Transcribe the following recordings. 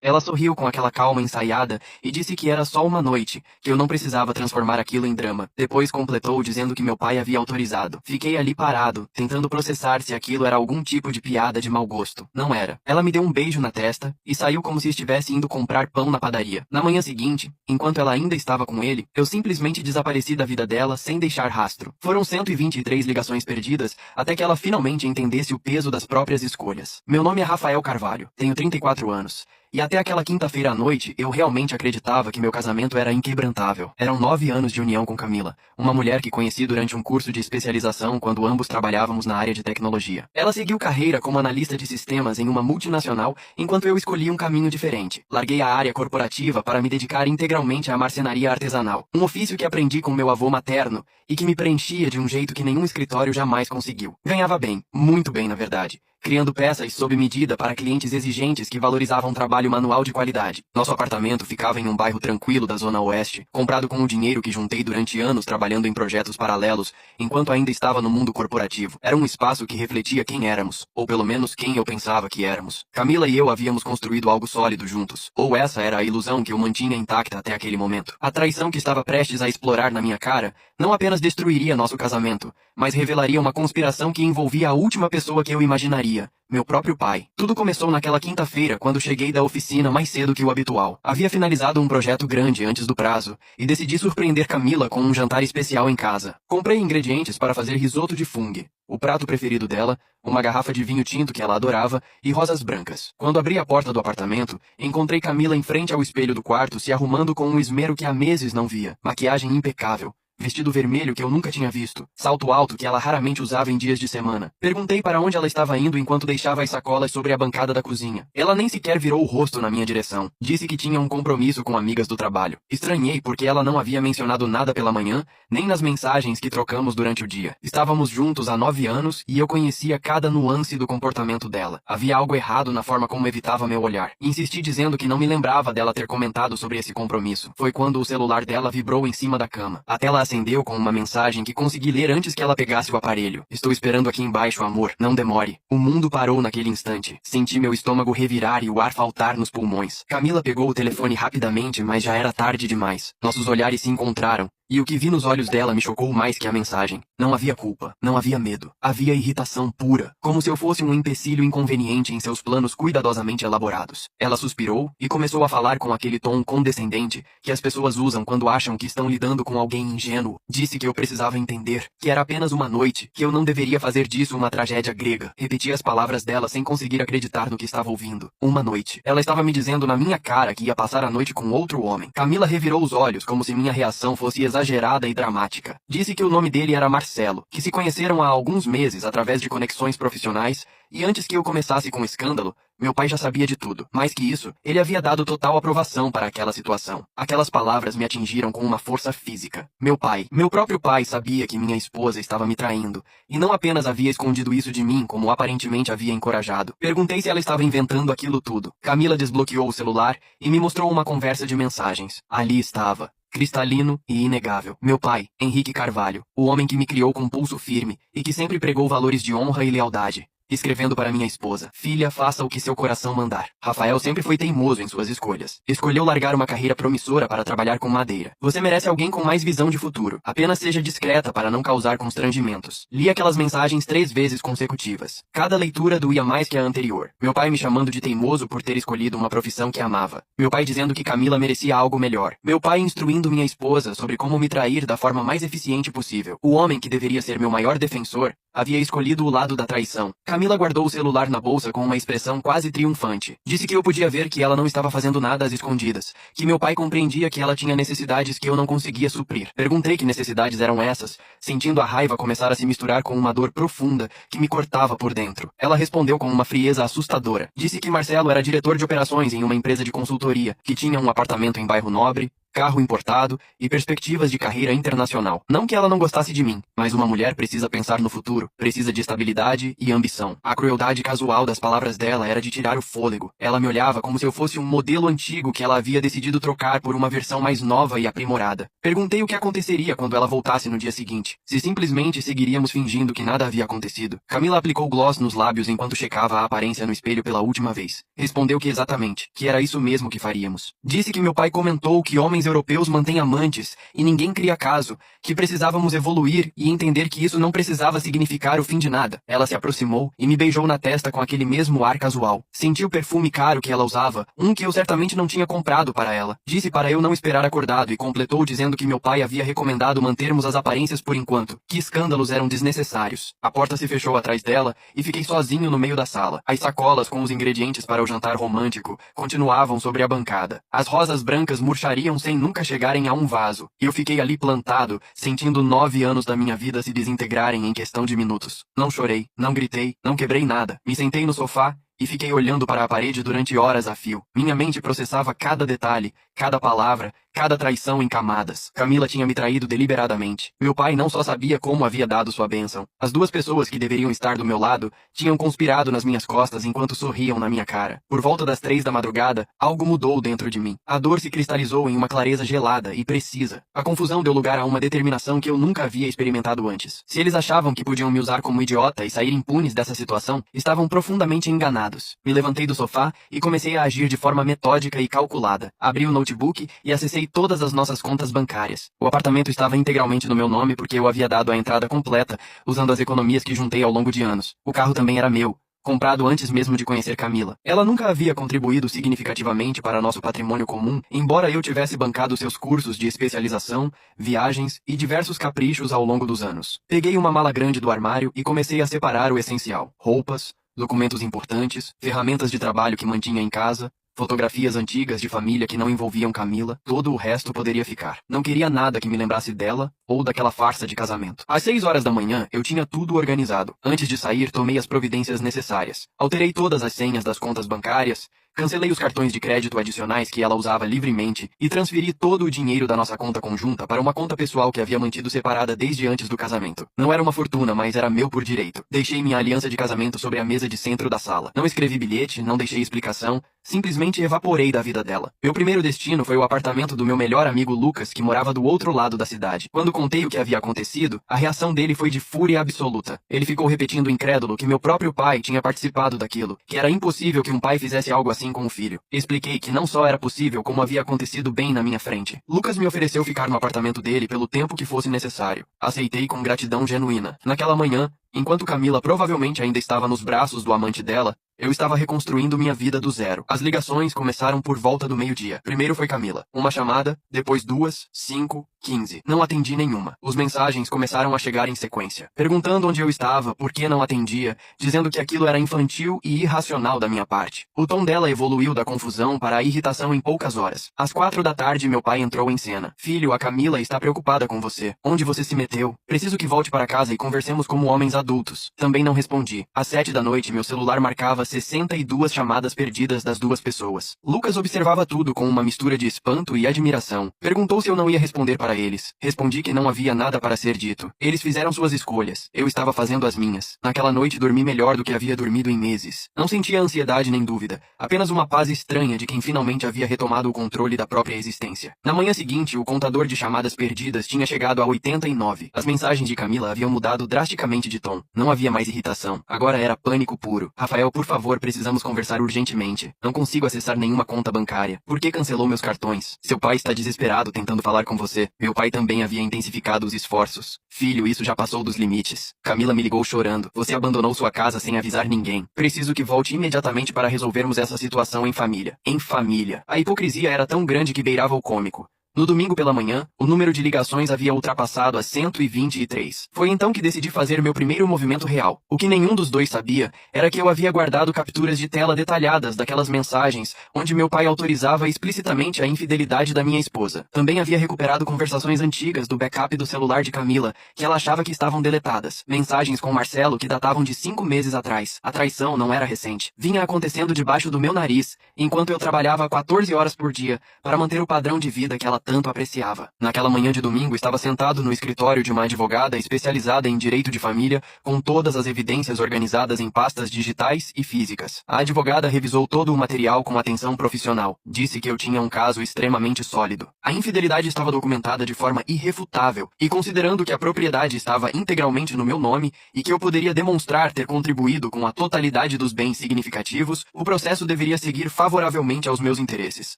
Ela sorriu com aquela calma ensaiada e disse que era só uma noite, que eu não precisava transformar aquilo em drama. Depois completou dizendo que meu pai havia autorizado. Fiquei ali parado, tentando processar se aquilo era algum tipo de piada de mau gosto. Não era. Ela me deu um beijo na testa e saiu como se estivesse indo comprar pão na padaria. Na manhã seguinte, enquanto ela ainda estava com ele, eu simplesmente desapareci da vida dela sem deixar rastro. Foram 123 ligações perdidas até que ela finalmente entendesse o peso das próprias escolhas. Meu nome é Rafael Carvalho, tenho 34 anos. E até aquela quinta-feira à noite, eu realmente acreditava que meu casamento era inquebrantável. Eram 9 anos de união com Camila, uma mulher que conheci durante um curso de especialização quando ambos trabalhávamos na área de tecnologia. Ela seguiu carreira como analista de sistemas em uma multinacional, enquanto eu escolhi um caminho diferente. Larguei a área corporativa para me dedicar integralmente à marcenaria artesanal, um ofício que aprendi com meu avô materno e que me preenchia de um jeito que nenhum escritório jamais conseguiu. Ganhava bem, muito bem na verdade, criando peças sob medida para clientes exigentes que valorizavam um trabalho manual de qualidade. Nosso apartamento ficava em um bairro tranquilo da Zona Oeste, comprado com o dinheiro que juntei durante anos trabalhando em projetos paralelos, enquanto ainda estava no mundo corporativo. Era um espaço que refletia quem éramos, ou pelo menos quem eu pensava que éramos. Camila e eu havíamos construído algo sólido juntos, ou essa era a ilusão que eu mantinha intacta até aquele momento. A traição que estava prestes a explorar na minha cara não apenas destruiria nosso casamento, mas revelaria uma conspiração que envolvia a última pessoa que eu imaginaria, meu próprio pai. Tudo começou naquela quinta-feira, quando cheguei da oficina mais cedo que o habitual. Havia finalizado um projeto grande antes do prazo, e decidi surpreender Camila com um jantar especial em casa. Comprei ingredientes para fazer risoto de fungo, o prato preferido dela, uma garrafa de vinho tinto que ela adorava e rosas brancas. Quando abri a porta do apartamento, encontrei Camila em frente ao espelho do quarto se arrumando com um esmero que há meses não via. Maquiagem impecável. Vestido vermelho que eu nunca tinha visto. Salto alto que ela raramente usava em dias de semana. Perguntei para onde ela estava indo enquanto deixava as sacolas sobre a bancada da cozinha. Ela nem sequer virou o rosto na minha direção. Disse que tinha um compromisso com amigas do trabalho. Estranhei porque ela não havia mencionado nada pela manhã, nem nas mensagens que trocamos durante o dia. Estávamos juntos há 9 anos e eu conhecia cada nuance do comportamento dela. Havia algo errado na forma como evitava meu olhar. Insisti dizendo que não me lembrava dela ter comentado sobre esse compromisso. Foi quando o celular dela vibrou em cima da cama. A tela acendeu com uma mensagem que consegui ler antes que ela pegasse o aparelho. Estou esperando aqui embaixo, amor. Não demore. O mundo parou naquele instante. Senti meu estômago revirar e o ar faltar nos pulmões. Camila pegou o telefone rapidamente, mas já era tarde demais. Nossos olhares se encontraram. E o que vi nos olhos dela me chocou mais que a mensagem. Não havia culpa, não havia medo. Havia irritação pura, como se eu fosse um empecilho inconveniente em seus planos cuidadosamente elaborados. Ela suspirou e começou a falar com aquele tom condescendente que as pessoas usam quando acham que estão lidando com alguém ingênuo. Disse que eu precisava entender, que era apenas uma noite, que eu não deveria fazer disso uma tragédia grega. Repeti as palavras dela sem conseguir acreditar no que estava ouvindo. Uma noite. Ela estava me dizendo na minha cara que ia passar a noite com outro homem. Camila revirou os olhos como se minha reação fosse exagerada e dramática. Disse que o nome dele era Marcelo, que se conheceram há alguns meses através de conexões profissionais, e antes que eu começasse com o escândalo, meu pai já sabia de tudo. Mais que isso, ele havia dado total aprovação para aquela situação. Aquelas palavras me atingiram com uma força física. Meu pai, meu próprio pai sabia que minha esposa estava me traindo, e não apenas havia escondido isso de mim, como aparentemente havia encorajado. Perguntei se ela estava inventando aquilo tudo. Camila desbloqueou o celular e me mostrou uma conversa de mensagens. Ali estava. Cristalino e inegável. Meu pai, Henrique Carvalho, o homem que me criou com pulso firme e que sempre pregou valores de honra e lealdade. Escrevendo para minha esposa: filha, faça o que seu coração mandar. Rafael sempre foi teimoso em suas escolhas. Escolheu largar uma carreira promissora para trabalhar com madeira. Você merece alguém com mais visão de futuro. Apenas seja discreta para não causar constrangimentos. Li aquelas mensagens 3 vezes consecutivas. Cada leitura doía mais que a anterior. Meu pai me chamando de teimoso por ter escolhido uma profissão que amava. Meu pai dizendo que Camila merecia algo melhor. Meu pai instruindo minha esposa sobre como me trair da forma mais eficiente possível. O homem que deveria ser meu maior defensor havia escolhido o lado da traição. Camila guardou o celular na bolsa com uma expressão quase triunfante. Disse que eu podia ver que ela não estava fazendo nada às escondidas, que meu pai compreendia que ela tinha necessidades que eu não conseguia suprir. Perguntei que necessidades eram essas, sentindo a raiva começar a se misturar com uma dor profunda que me cortava por dentro. Ela respondeu com uma frieza assustadora. Disse que Marcelo era diretor de operações em uma empresa de consultoria, que tinha um apartamento em bairro nobre, carro importado e perspectivas de carreira internacional. Não que ela não gostasse de mim, mas uma mulher precisa pensar no futuro, precisa de estabilidade e ambição. A crueldade casual das palavras dela era de tirar o fôlego. Ela me olhava como se eu fosse um modelo antigo que ela havia decidido trocar por uma versão mais nova e aprimorada. Perguntei o que aconteceria quando ela voltasse no dia seguinte. Se simplesmente seguiríamos fingindo que nada havia acontecido. Camila aplicou gloss nos lábios enquanto checava a aparência no espelho pela última vez. Respondeu que exatamente, que era isso mesmo que faríamos. Disse que meu pai comentou que homens europeus mantêm amantes e ninguém cria caso, que precisávamos evoluir e entender que isso não precisava significar o fim de nada. Ela se aproximou e me beijou na testa com aquele mesmo ar casual. Senti o perfume caro que ela usava, um que eu certamente não tinha comprado para ela. Disse para eu não esperar acordado e completou dizendo que meu pai havia recomendado mantermos as aparências por enquanto, que escândalos eram desnecessários. A porta se fechou atrás dela e fiquei sozinho no meio da sala. As sacolas com os ingredientes para o jantar romântico continuavam sobre a bancada. As rosas brancas murchariam sem nunca chegarem a um vaso. E eu fiquei ali plantado, sentindo 9 anos da minha vida se desintegrarem em questão de minutos. Não chorei, não gritei, não quebrei nada. Me sentei no sofá e fiquei olhando para a parede durante horas a fio. Minha mente processava cada detalhe, cada palavra, cada traição em camadas. Camila tinha me traído deliberadamente. Meu pai não só sabia como havia dado sua bênção. As duas pessoas que deveriam estar do meu lado tinham conspirado nas minhas costas enquanto sorriam na minha cara. Por volta das 3 da madrugada, algo mudou dentro de mim. A dor se cristalizou em uma clareza gelada e precisa. A confusão deu lugar a uma determinação que eu nunca havia experimentado antes. Se eles achavam que podiam me usar como idiota e sair impunes dessa situação, estavam profundamente enganados. Me levantei do sofá e comecei a agir de forma metódica e calculada. Abri o notebook e acessei todas as nossas contas bancárias. O apartamento estava integralmente no meu nome porque eu havia dado a entrada completa, usando as economias que juntei ao longo de anos. O carro também era meu, comprado antes mesmo de conhecer Camila. Ela nunca havia contribuído significativamente para nosso patrimônio comum, embora eu tivesse bancado seus cursos de especialização, viagens e diversos caprichos ao longo dos anos. Peguei uma mala grande do armário e comecei a separar o essencial: roupas, documentos importantes, ferramentas de trabalho que mantinha em casa, fotografias antigas de família que não envolviam Camila. Todo o resto poderia ficar. Não queria nada que me lembrasse dela ou daquela farsa de casamento. Às 6 horas da manhã, eu tinha tudo organizado. Antes de sair, tomei as providências necessárias. Alterei todas as senhas das contas bancárias, cancelei os cartões de crédito adicionais que ela usava livremente e transferi todo o dinheiro da nossa conta conjunta para uma conta pessoal que havia mantido separada desde antes do casamento. Não era uma fortuna, mas era meu por direito. Deixei minha aliança de casamento sobre a mesa de centro da sala. Não escrevi bilhete, não deixei explicação, simplesmente evaporei da vida dela. Meu primeiro destino foi o apartamento do meu melhor amigo Lucas, que morava do outro lado da cidade. Quando contei o que havia acontecido, a reação dele foi de fúria absoluta. Ele ficou repetindo incrédulo que meu próprio pai tinha participado daquilo, que era impossível que um pai fizesse algo assim com o filho. Expliquei que não só era possível, como havia acontecido bem na minha frente. Lucas me ofereceu ficar no apartamento dele pelo tempo que fosse necessário. Aceitei com gratidão genuína. Naquela manhã, enquanto Camila provavelmente ainda estava nos braços do amante dela, eu estava reconstruindo minha vida do zero. As ligações começaram por volta do meio-dia. Primeiro foi Camila. Uma chamada, depois 2, 5, 15. Não atendi nenhuma. Os mensagens começaram a chegar em sequência, perguntando onde eu estava, por que não atendia, dizendo que aquilo era infantil e irracional da minha parte. O tom dela evoluiu da confusão para a irritação em poucas horas. Às 4 da tarde, meu pai entrou em cena. Filho, a Camila está preocupada com você. Onde você se meteu? Preciso que volte para casa e conversemos como homens adultos. Também não respondi. Às 7 da noite, meu celular marcava 62 chamadas perdidas das duas pessoas. Lucas observava tudo com uma mistura de espanto e admiração. Perguntou se eu não ia responder para eles. Respondi que não havia nada para ser dito. Eles fizeram suas escolhas. Eu estava fazendo as minhas. Naquela noite dormi melhor do que havia dormido em meses. Não sentia ansiedade nem dúvida. Apenas uma paz estranha de quem finalmente havia retomado o controle da própria existência. Na manhã seguinte, o contador de chamadas perdidas tinha chegado a 89. As mensagens de Camila haviam mudado drasticamente de tom. Não havia mais irritação. Agora era pânico puro. Rafael, por favor, precisamos conversar urgentemente. Não consigo acessar nenhuma conta bancária. Por que cancelou meus cartões? Seu pai está desesperado tentando falar com você. Meu pai também havia intensificado os esforços. Filho, isso já passou dos limites. Camila me ligou chorando. Você abandonou sua casa sem avisar ninguém. Preciso que volte imediatamente para resolvermos essa situação em família. Em família. A hipocrisia era tão grande que beirava o cômico. No domingo pela manhã, o número de ligações havia ultrapassado a 123. Foi então que decidi fazer meu primeiro movimento real. O que nenhum dos dois sabia era que eu havia guardado capturas de tela detalhadas daquelas mensagens onde meu pai autorizava explicitamente a infidelidade da minha esposa. Também havia recuperado conversações antigas do backup do celular de Camila, que ela achava que estavam deletadas. Mensagens com Marcelo que datavam de 5 meses atrás. A traição não era recente. Vinha acontecendo debaixo do meu nariz, enquanto eu trabalhava 14 horas por dia para manter o padrão de vida que ela tanto apreciava. Naquela manhã de domingo, estava sentado no escritório de uma advogada especializada em direito de família, com todas as evidências organizadas em pastas digitais e físicas. A advogada revisou todo o material com atenção profissional. Disse que eu tinha um caso extremamente sólido. A infidelidade estava documentada de forma irrefutável, e considerando que a propriedade estava integralmente no meu nome e que eu poderia demonstrar ter contribuído com a totalidade dos bens significativos, o processo deveria seguir favoravelmente aos meus interesses.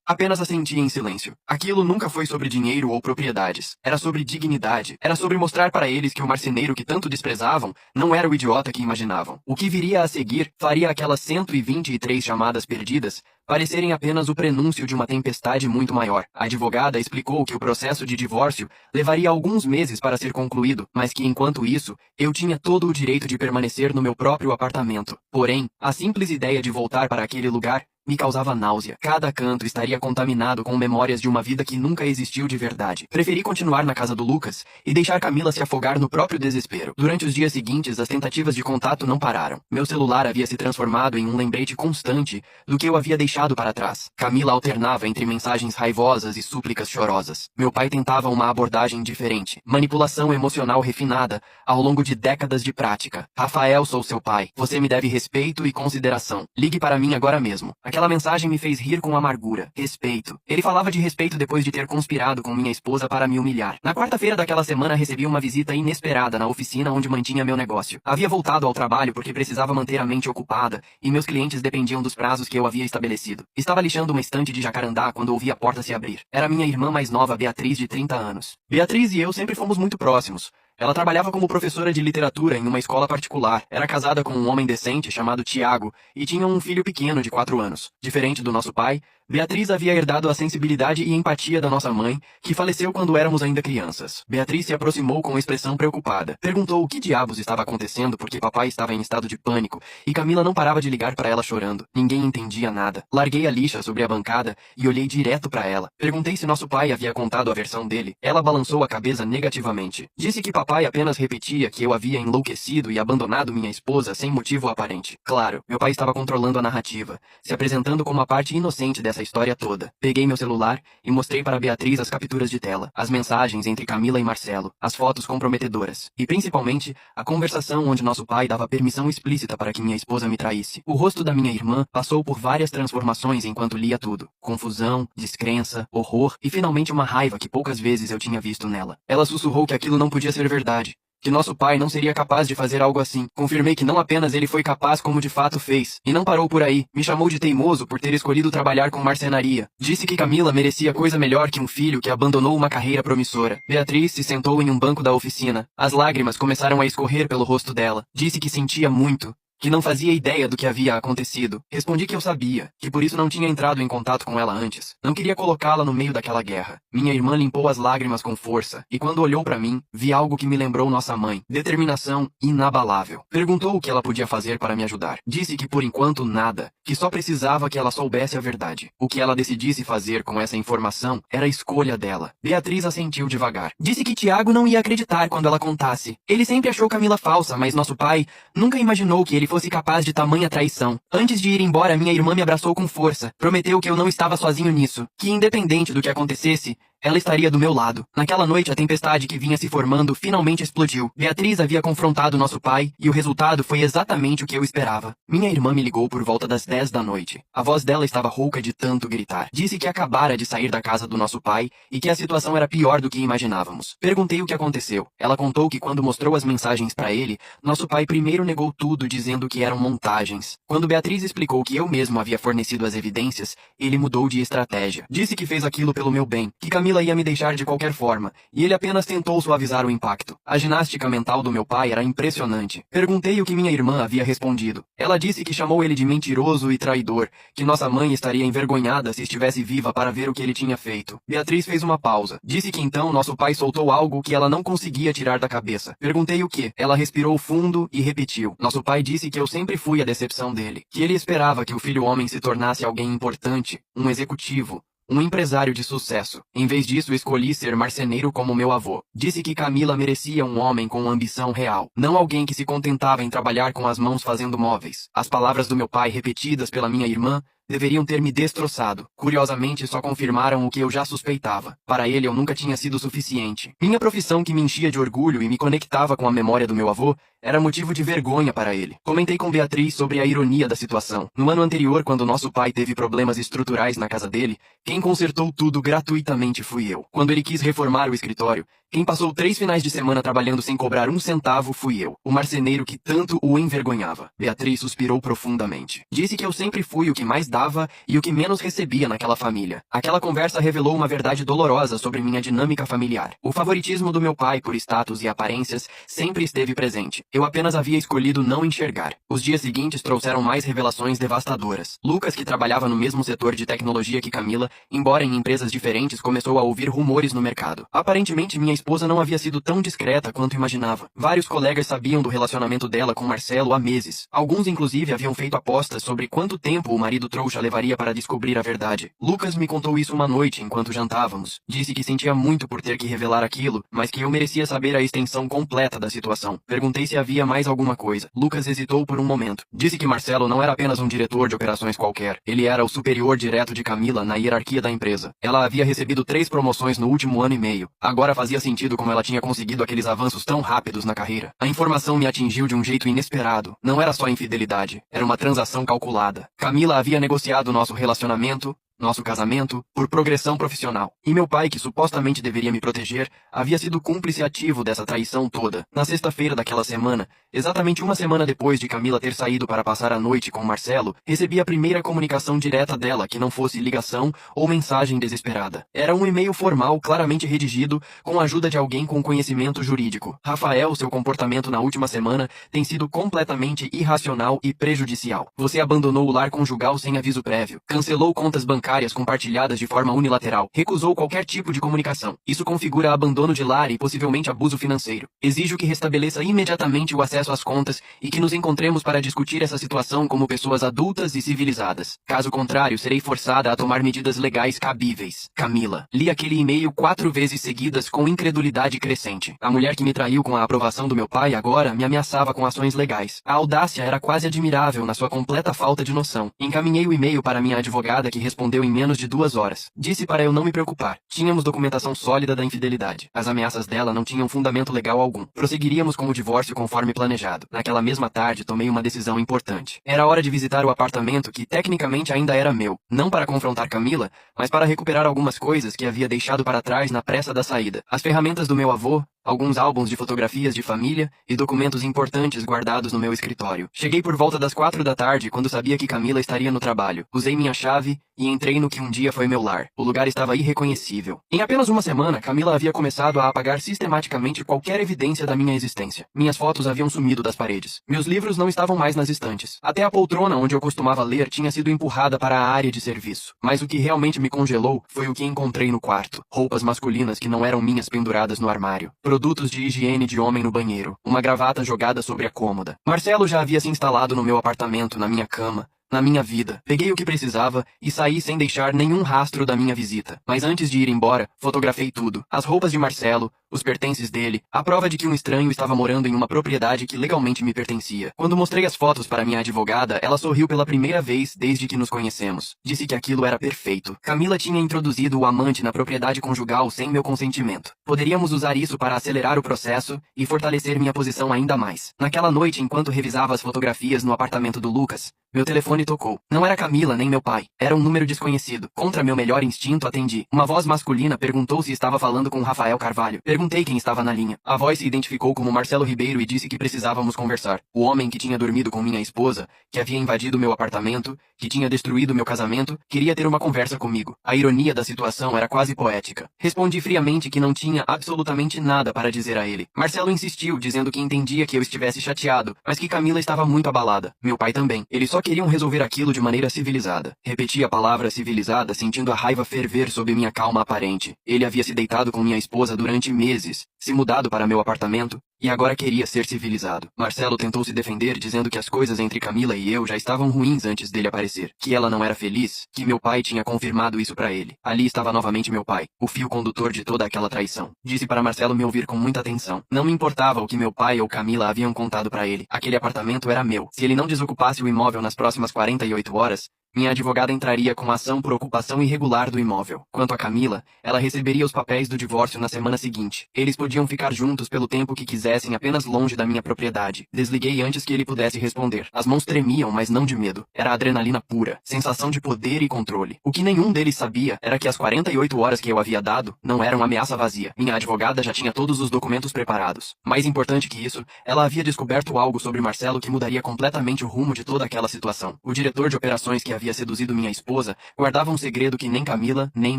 Apenas assenti em silêncio. Aquilo nunca foi sobre dinheiro ou propriedades. Era sobre dignidade. Era sobre mostrar para eles que o marceneiro que tanto desprezavam não era o idiota que imaginavam. O que viria a seguir faria aquelas 123 chamadas perdidas parecerem apenas o prenúncio de uma tempestade muito maior. A advogada explicou que o processo de divórcio levaria alguns meses para ser concluído, mas que enquanto isso, eu tinha todo o direito de permanecer no meu próprio apartamento. Porém, a simples ideia de voltar para aquele lugar me causava náusea. Cada canto estaria contaminado com memórias de uma vida que nunca existiu de verdade. Preferi continuar na casa do Lucas e deixar Camila se afogar no próprio desespero. Durante os dias seguintes, as tentativas de contato não pararam. Meu celular havia se transformado em um lembrete constante do que eu havia deixado para trás. Camila alternava entre mensagens raivosas e súplicas chorosas. Meu pai tentava uma abordagem diferente. Manipulação emocional refinada ao longo de décadas de prática. Rafael, sou seu pai. Você me deve respeito e consideração. Ligue para mim agora mesmo. Aquela mensagem me fez rir com amargura. Respeito. Ele falava de respeito depois de ter conspirado com minha esposa para me humilhar. Na quarta-feira daquela semana recebi uma visita inesperada na oficina onde mantinha meu negócio. Havia voltado ao trabalho porque precisava manter a mente ocupada e meus clientes dependiam dos prazos que eu havia estabelecido. Estava lixando uma estante de jacarandá quando ouvi a porta se abrir. Era minha irmã mais nova, Beatriz, de 30 anos. Beatriz e eu sempre fomos muito próximos. Ela trabalhava como professora de literatura em uma escola particular. Era casada com um homem decente chamado Tiago e tinha um filho pequeno de 4 anos. Diferente do nosso pai, Beatriz havia herdado a sensibilidade e empatia da nossa mãe, que faleceu quando éramos ainda crianças. Beatriz se aproximou com expressão preocupada. Perguntou o que diabos estava acontecendo porque papai estava em estado de pânico e Camila não parava de ligar para ela chorando. Ninguém entendia nada. Larguei a lixa sobre a bancada e olhei direto para ela. Perguntei se nosso pai havia contado a versão dele. Ela balançou a cabeça negativamente. Disse que papai apenas repetia que eu havia enlouquecido e abandonado minha esposa sem motivo aparente. Claro, meu pai estava controlando a narrativa, se apresentando como a parte inocente dessa história toda. Peguei meu celular e mostrei para Beatriz as capturas de tela, as mensagens entre Camila e Marcelo, as fotos comprometedoras e, principalmente, a conversação onde nosso pai dava permissão explícita para que minha esposa me traísse. O rosto da minha irmã passou por várias transformações enquanto lia tudo. Confusão, descrença, horror e finalmente uma raiva que poucas vezes eu tinha visto nela. Ela sussurrou que aquilo não podia ser verdade, que nosso pai não seria capaz de fazer algo assim. Confirmei que não apenas ele foi capaz como de fato fez. E não parou por aí. Me chamou de teimoso por ter escolhido trabalhar com marcenaria. Disse que Camila merecia coisa melhor que um filho que abandonou uma carreira promissora. Beatriz se sentou em um banco da oficina. As lágrimas começaram a escorrer pelo rosto dela. Disse que sentia muito, que não fazia ideia do que havia acontecido. Respondi que eu sabia, que por isso não tinha entrado em contato com ela antes. Não queria colocá-la no meio daquela guerra. Minha irmã limpou as lágrimas com força, e quando olhou para mim, vi algo que me lembrou nossa mãe. Determinação inabalável. Perguntou o que ela podia fazer para me ajudar. Disse que por enquanto nada, que só precisava que ela soubesse a verdade. O que ela decidisse fazer com essa informação era a escolha dela. Beatriz assentiu devagar. Disse que Tiago não ia acreditar quando ela contasse. Ele sempre achou Camila falsa, mas nosso pai nunca imaginou que ele fosse capaz de tamanha traição. Antes de ir embora, minha irmã me abraçou com força. Prometeu que eu não estava sozinho nisso, que independente do que acontecesse, ela estaria do meu lado. Naquela noite, a tempestade que vinha se formando finalmente explodiu. Beatriz havia confrontado nosso pai e o resultado foi exatamente o que eu esperava. Minha irmã me ligou por volta das 10 da noite. A voz dela estava rouca de tanto gritar. Disse que acabara de sair da casa do nosso pai e que a situação era pior do que imaginávamos. Perguntei o que aconteceu. Ela contou que quando mostrou as mensagens para ele, nosso pai primeiro negou tudo dizendo que eram montagens. Quando Beatriz explicou que eu mesmo havia fornecido as evidências, ele mudou de estratégia. Disse que fez aquilo pelo meu bem, que Camila ia me deixar de qualquer forma, e ele apenas tentou suavizar o impacto. A ginástica mental do meu pai era impressionante. Perguntei o que minha irmã havia respondido. Ela disse que chamou ele de mentiroso e traidor, que nossa mãe estaria envergonhada se estivesse viva para ver o que ele tinha feito. Beatriz fez uma pausa. Disse que então nosso pai soltou algo que ela não conseguia tirar da cabeça. Perguntei o que. Ela respirou fundo e repetiu. Nosso pai disse que eu sempre fui a decepção dele, que ele esperava que o filho homem se tornasse alguém importante, um executivo, um empresário de sucesso. Em vez disso, escolhi ser marceneiro como meu avô. Disse que Camila merecia um homem com ambição real, não alguém que se contentava em trabalhar com as mãos fazendo móveis. As palavras do meu pai, repetidas pela minha irmã, Deveriam ter me destroçado. Curiosamente, só confirmaram o que eu já suspeitava. Para ele, eu nunca tinha sido suficiente. Minha profissão, que me enchia de orgulho e me conectava com a memória do meu avô, era motivo de vergonha para ele. Comentei com Beatriz sobre a ironia da situação. No ano anterior, quando nosso pai teve problemas estruturais na casa dele, quem consertou tudo gratuitamente fui eu. Quando ele quis reformar o escritório, quem passou 3 finais de semana trabalhando sem cobrar um centavo fui eu, o marceneiro que tanto o envergonhava. Beatriz suspirou profundamente. Disse que eu sempre fui o que mais dava e o que menos recebia naquela família. Aquela conversa revelou uma verdade dolorosa sobre minha dinâmica familiar. O favoritismo do meu pai por status e aparências sempre esteve presente. Eu apenas havia escolhido não enxergar. Os dias seguintes trouxeram mais revelações devastadoras. Lucas, que trabalhava no mesmo setor de tecnologia que Camila, embora em empresas diferentes, começou a ouvir rumores no mercado. Aparentemente, minha esposa não havia sido tão discreta quanto imaginava. Vários colegas sabiam do relacionamento dela com Marcelo há meses. Alguns, inclusive, haviam feito apostas sobre quanto tempo o marido trouxa levaria para descobrir a verdade. Lucas me contou isso uma noite enquanto jantávamos. Disse que sentia muito por ter que revelar aquilo, mas que eu merecia saber a extensão completa da situação. Perguntei se havia mais alguma coisa. Lucas hesitou por um momento. Disse que Marcelo não era apenas um diretor de operações qualquer. Ele era o superior direto de Camila na hierarquia da empresa. Ela havia recebido 3 promoções no último ano e meio. Agora fazia sentido como ela tinha conseguido aqueles avanços tão rápidos na carreira. A informação me atingiu de um jeito inesperado. Não era só infidelidade. Era uma transação calculada. Camila havia negociado nosso relacionamento, nosso casamento, por progressão profissional. E meu pai, que supostamente deveria me proteger, havia sido cúmplice ativo dessa traição toda. Na sexta-feira daquela semana, exatamente uma semana depois de Camila ter saído para passar a noite com Marcelo, recebi a primeira comunicação direta dela que não fosse ligação ou mensagem desesperada. Era um e-mail formal, claramente redigido, com a ajuda de alguém com conhecimento jurídico. Rafael, seu comportamento na última semana tem sido completamente irracional e prejudicial. Você abandonou o lar conjugal sem aviso prévio, cancelou contas bancárias compartilhadas de forma unilateral, recusou qualquer tipo de comunicação. Isso configura abandono de lar e possivelmente abuso financeiro. Exijo que restabeleça imediatamente o acesso às contas e que nos encontremos para discutir essa situação como pessoas adultas e civilizadas. Caso contrário, serei forçada a tomar medidas legais cabíveis. Camila. Li aquele e-mail 4 vezes seguidas com incredulidade crescente. A mulher que me traiu com a aprovação do meu pai agora me ameaçava com ações legais. A audácia era quase admirável na sua completa falta de noção. Encaminhei o e-mail para minha advogada, que respondeu em menos de 2 horas. Disse para eu não me preocupar. Tínhamos documentação sólida da infidelidade. As ameaças dela não tinham fundamento legal algum. Prosseguiríamos com o divórcio conforme planejado. Naquela mesma tarde, tomei uma decisão importante. Era hora de visitar o apartamento que tecnicamente ainda era meu. Não para confrontar Camila, mas para recuperar algumas coisas que havia deixado para trás na pressa da saída. As ferramentas do meu avô, alguns álbuns de fotografias de família e documentos importantes guardados no meu escritório. Cheguei por volta das 4 da tarde, quando sabia que Camila estaria no trabalho. Usei minha chave e entrei no que um dia foi meu lar. O lugar estava irreconhecível. Em apenas uma semana, Camila havia começado a apagar sistematicamente qualquer evidência da minha existência. Minhas fotos haviam sumido das paredes. Meus livros não estavam mais nas estantes. Até a poltrona onde eu costumava ler tinha sido empurrada para a área de serviço. Mas o que realmente me congelou foi o que encontrei no quarto. Roupas masculinas que não eram minhas penduradas no armário. Produtos de higiene de homem no banheiro. Uma gravata jogada sobre a cômoda. Marcelo já havia se instalado no meu apartamento, na minha cama, na minha vida. Peguei o que precisava e saí sem deixar nenhum rastro da minha visita. Mas antes de ir embora, fotografei tudo. As roupas de Marcelo, os pertences dele, a prova de que um estranho estava morando em uma propriedade que legalmente me pertencia. Quando mostrei as fotos para minha advogada, ela sorriu pela primeira vez desde que nos conhecemos. Disse que aquilo era perfeito. Camila tinha introduzido o amante na propriedade conjugal sem meu consentimento. Poderíamos usar isso para acelerar o processo e fortalecer minha posição ainda mais. Naquela noite, enquanto revisava as fotografias no apartamento do Lucas, meu telefone tocou. Não era Camila nem meu pai. Era um número desconhecido. Contra meu melhor instinto, atendi. Uma voz masculina perguntou se estava falando com Rafael Carvalho. Perguntei quem estava na linha. A voz se identificou como Marcelo Ribeiro e disse que precisávamos conversar. O homem que tinha dormido com minha esposa, que havia invadido meu apartamento, que tinha destruído meu casamento, queria ter uma conversa comigo. A ironia da situação era quase poética. Respondi friamente que não tinha absolutamente nada para dizer a ele. Marcelo insistiu, dizendo que entendia que eu estivesse chateado, mas que Camila estava muito abalada. Meu pai também. Eles só queriam resolver aquilo de maneira civilizada. Repeti a palavra civilizada, sentindo a raiva ferver sob minha calma aparente. Ele havia se deitado com minha esposa durante meses, se mudado para meu apartamento, e agora queria ser civilizado. Marcelo tentou se defender, dizendo que as coisas entre Camila e eu já estavam ruins antes dele aparecer. Que ela não era feliz, que meu pai tinha confirmado isso para ele. Ali estava novamente meu pai, o fio condutor de toda aquela traição. Disse para Marcelo me ouvir com muita atenção. Não me importava o que meu pai ou Camila haviam contado para ele. Aquele apartamento era meu. Se ele não desocupasse o imóvel nas próximas 48 horas, minha advogada entraria com ação por ocupação irregular do imóvel. Quanto a Camila, ela receberia os papéis do divórcio na semana seguinte. Eles podiam ficar juntos pelo tempo que quisessem, apenas longe da minha propriedade. Desliguei antes que ele pudesse responder. As mãos tremiam, mas não de medo. Era adrenalina pura, sensação de poder e controle. O que nenhum deles sabia era que as 48 horas que eu havia dado não eram ameaça vazia. Minha advogada já tinha todos os documentos preparados. Mais importante que isso, ela havia descoberto algo sobre Marcelo que mudaria completamente o rumo de toda aquela situação. O diretor de operações que havia seduzido minha esposa guardava um segredo que nem Camila nem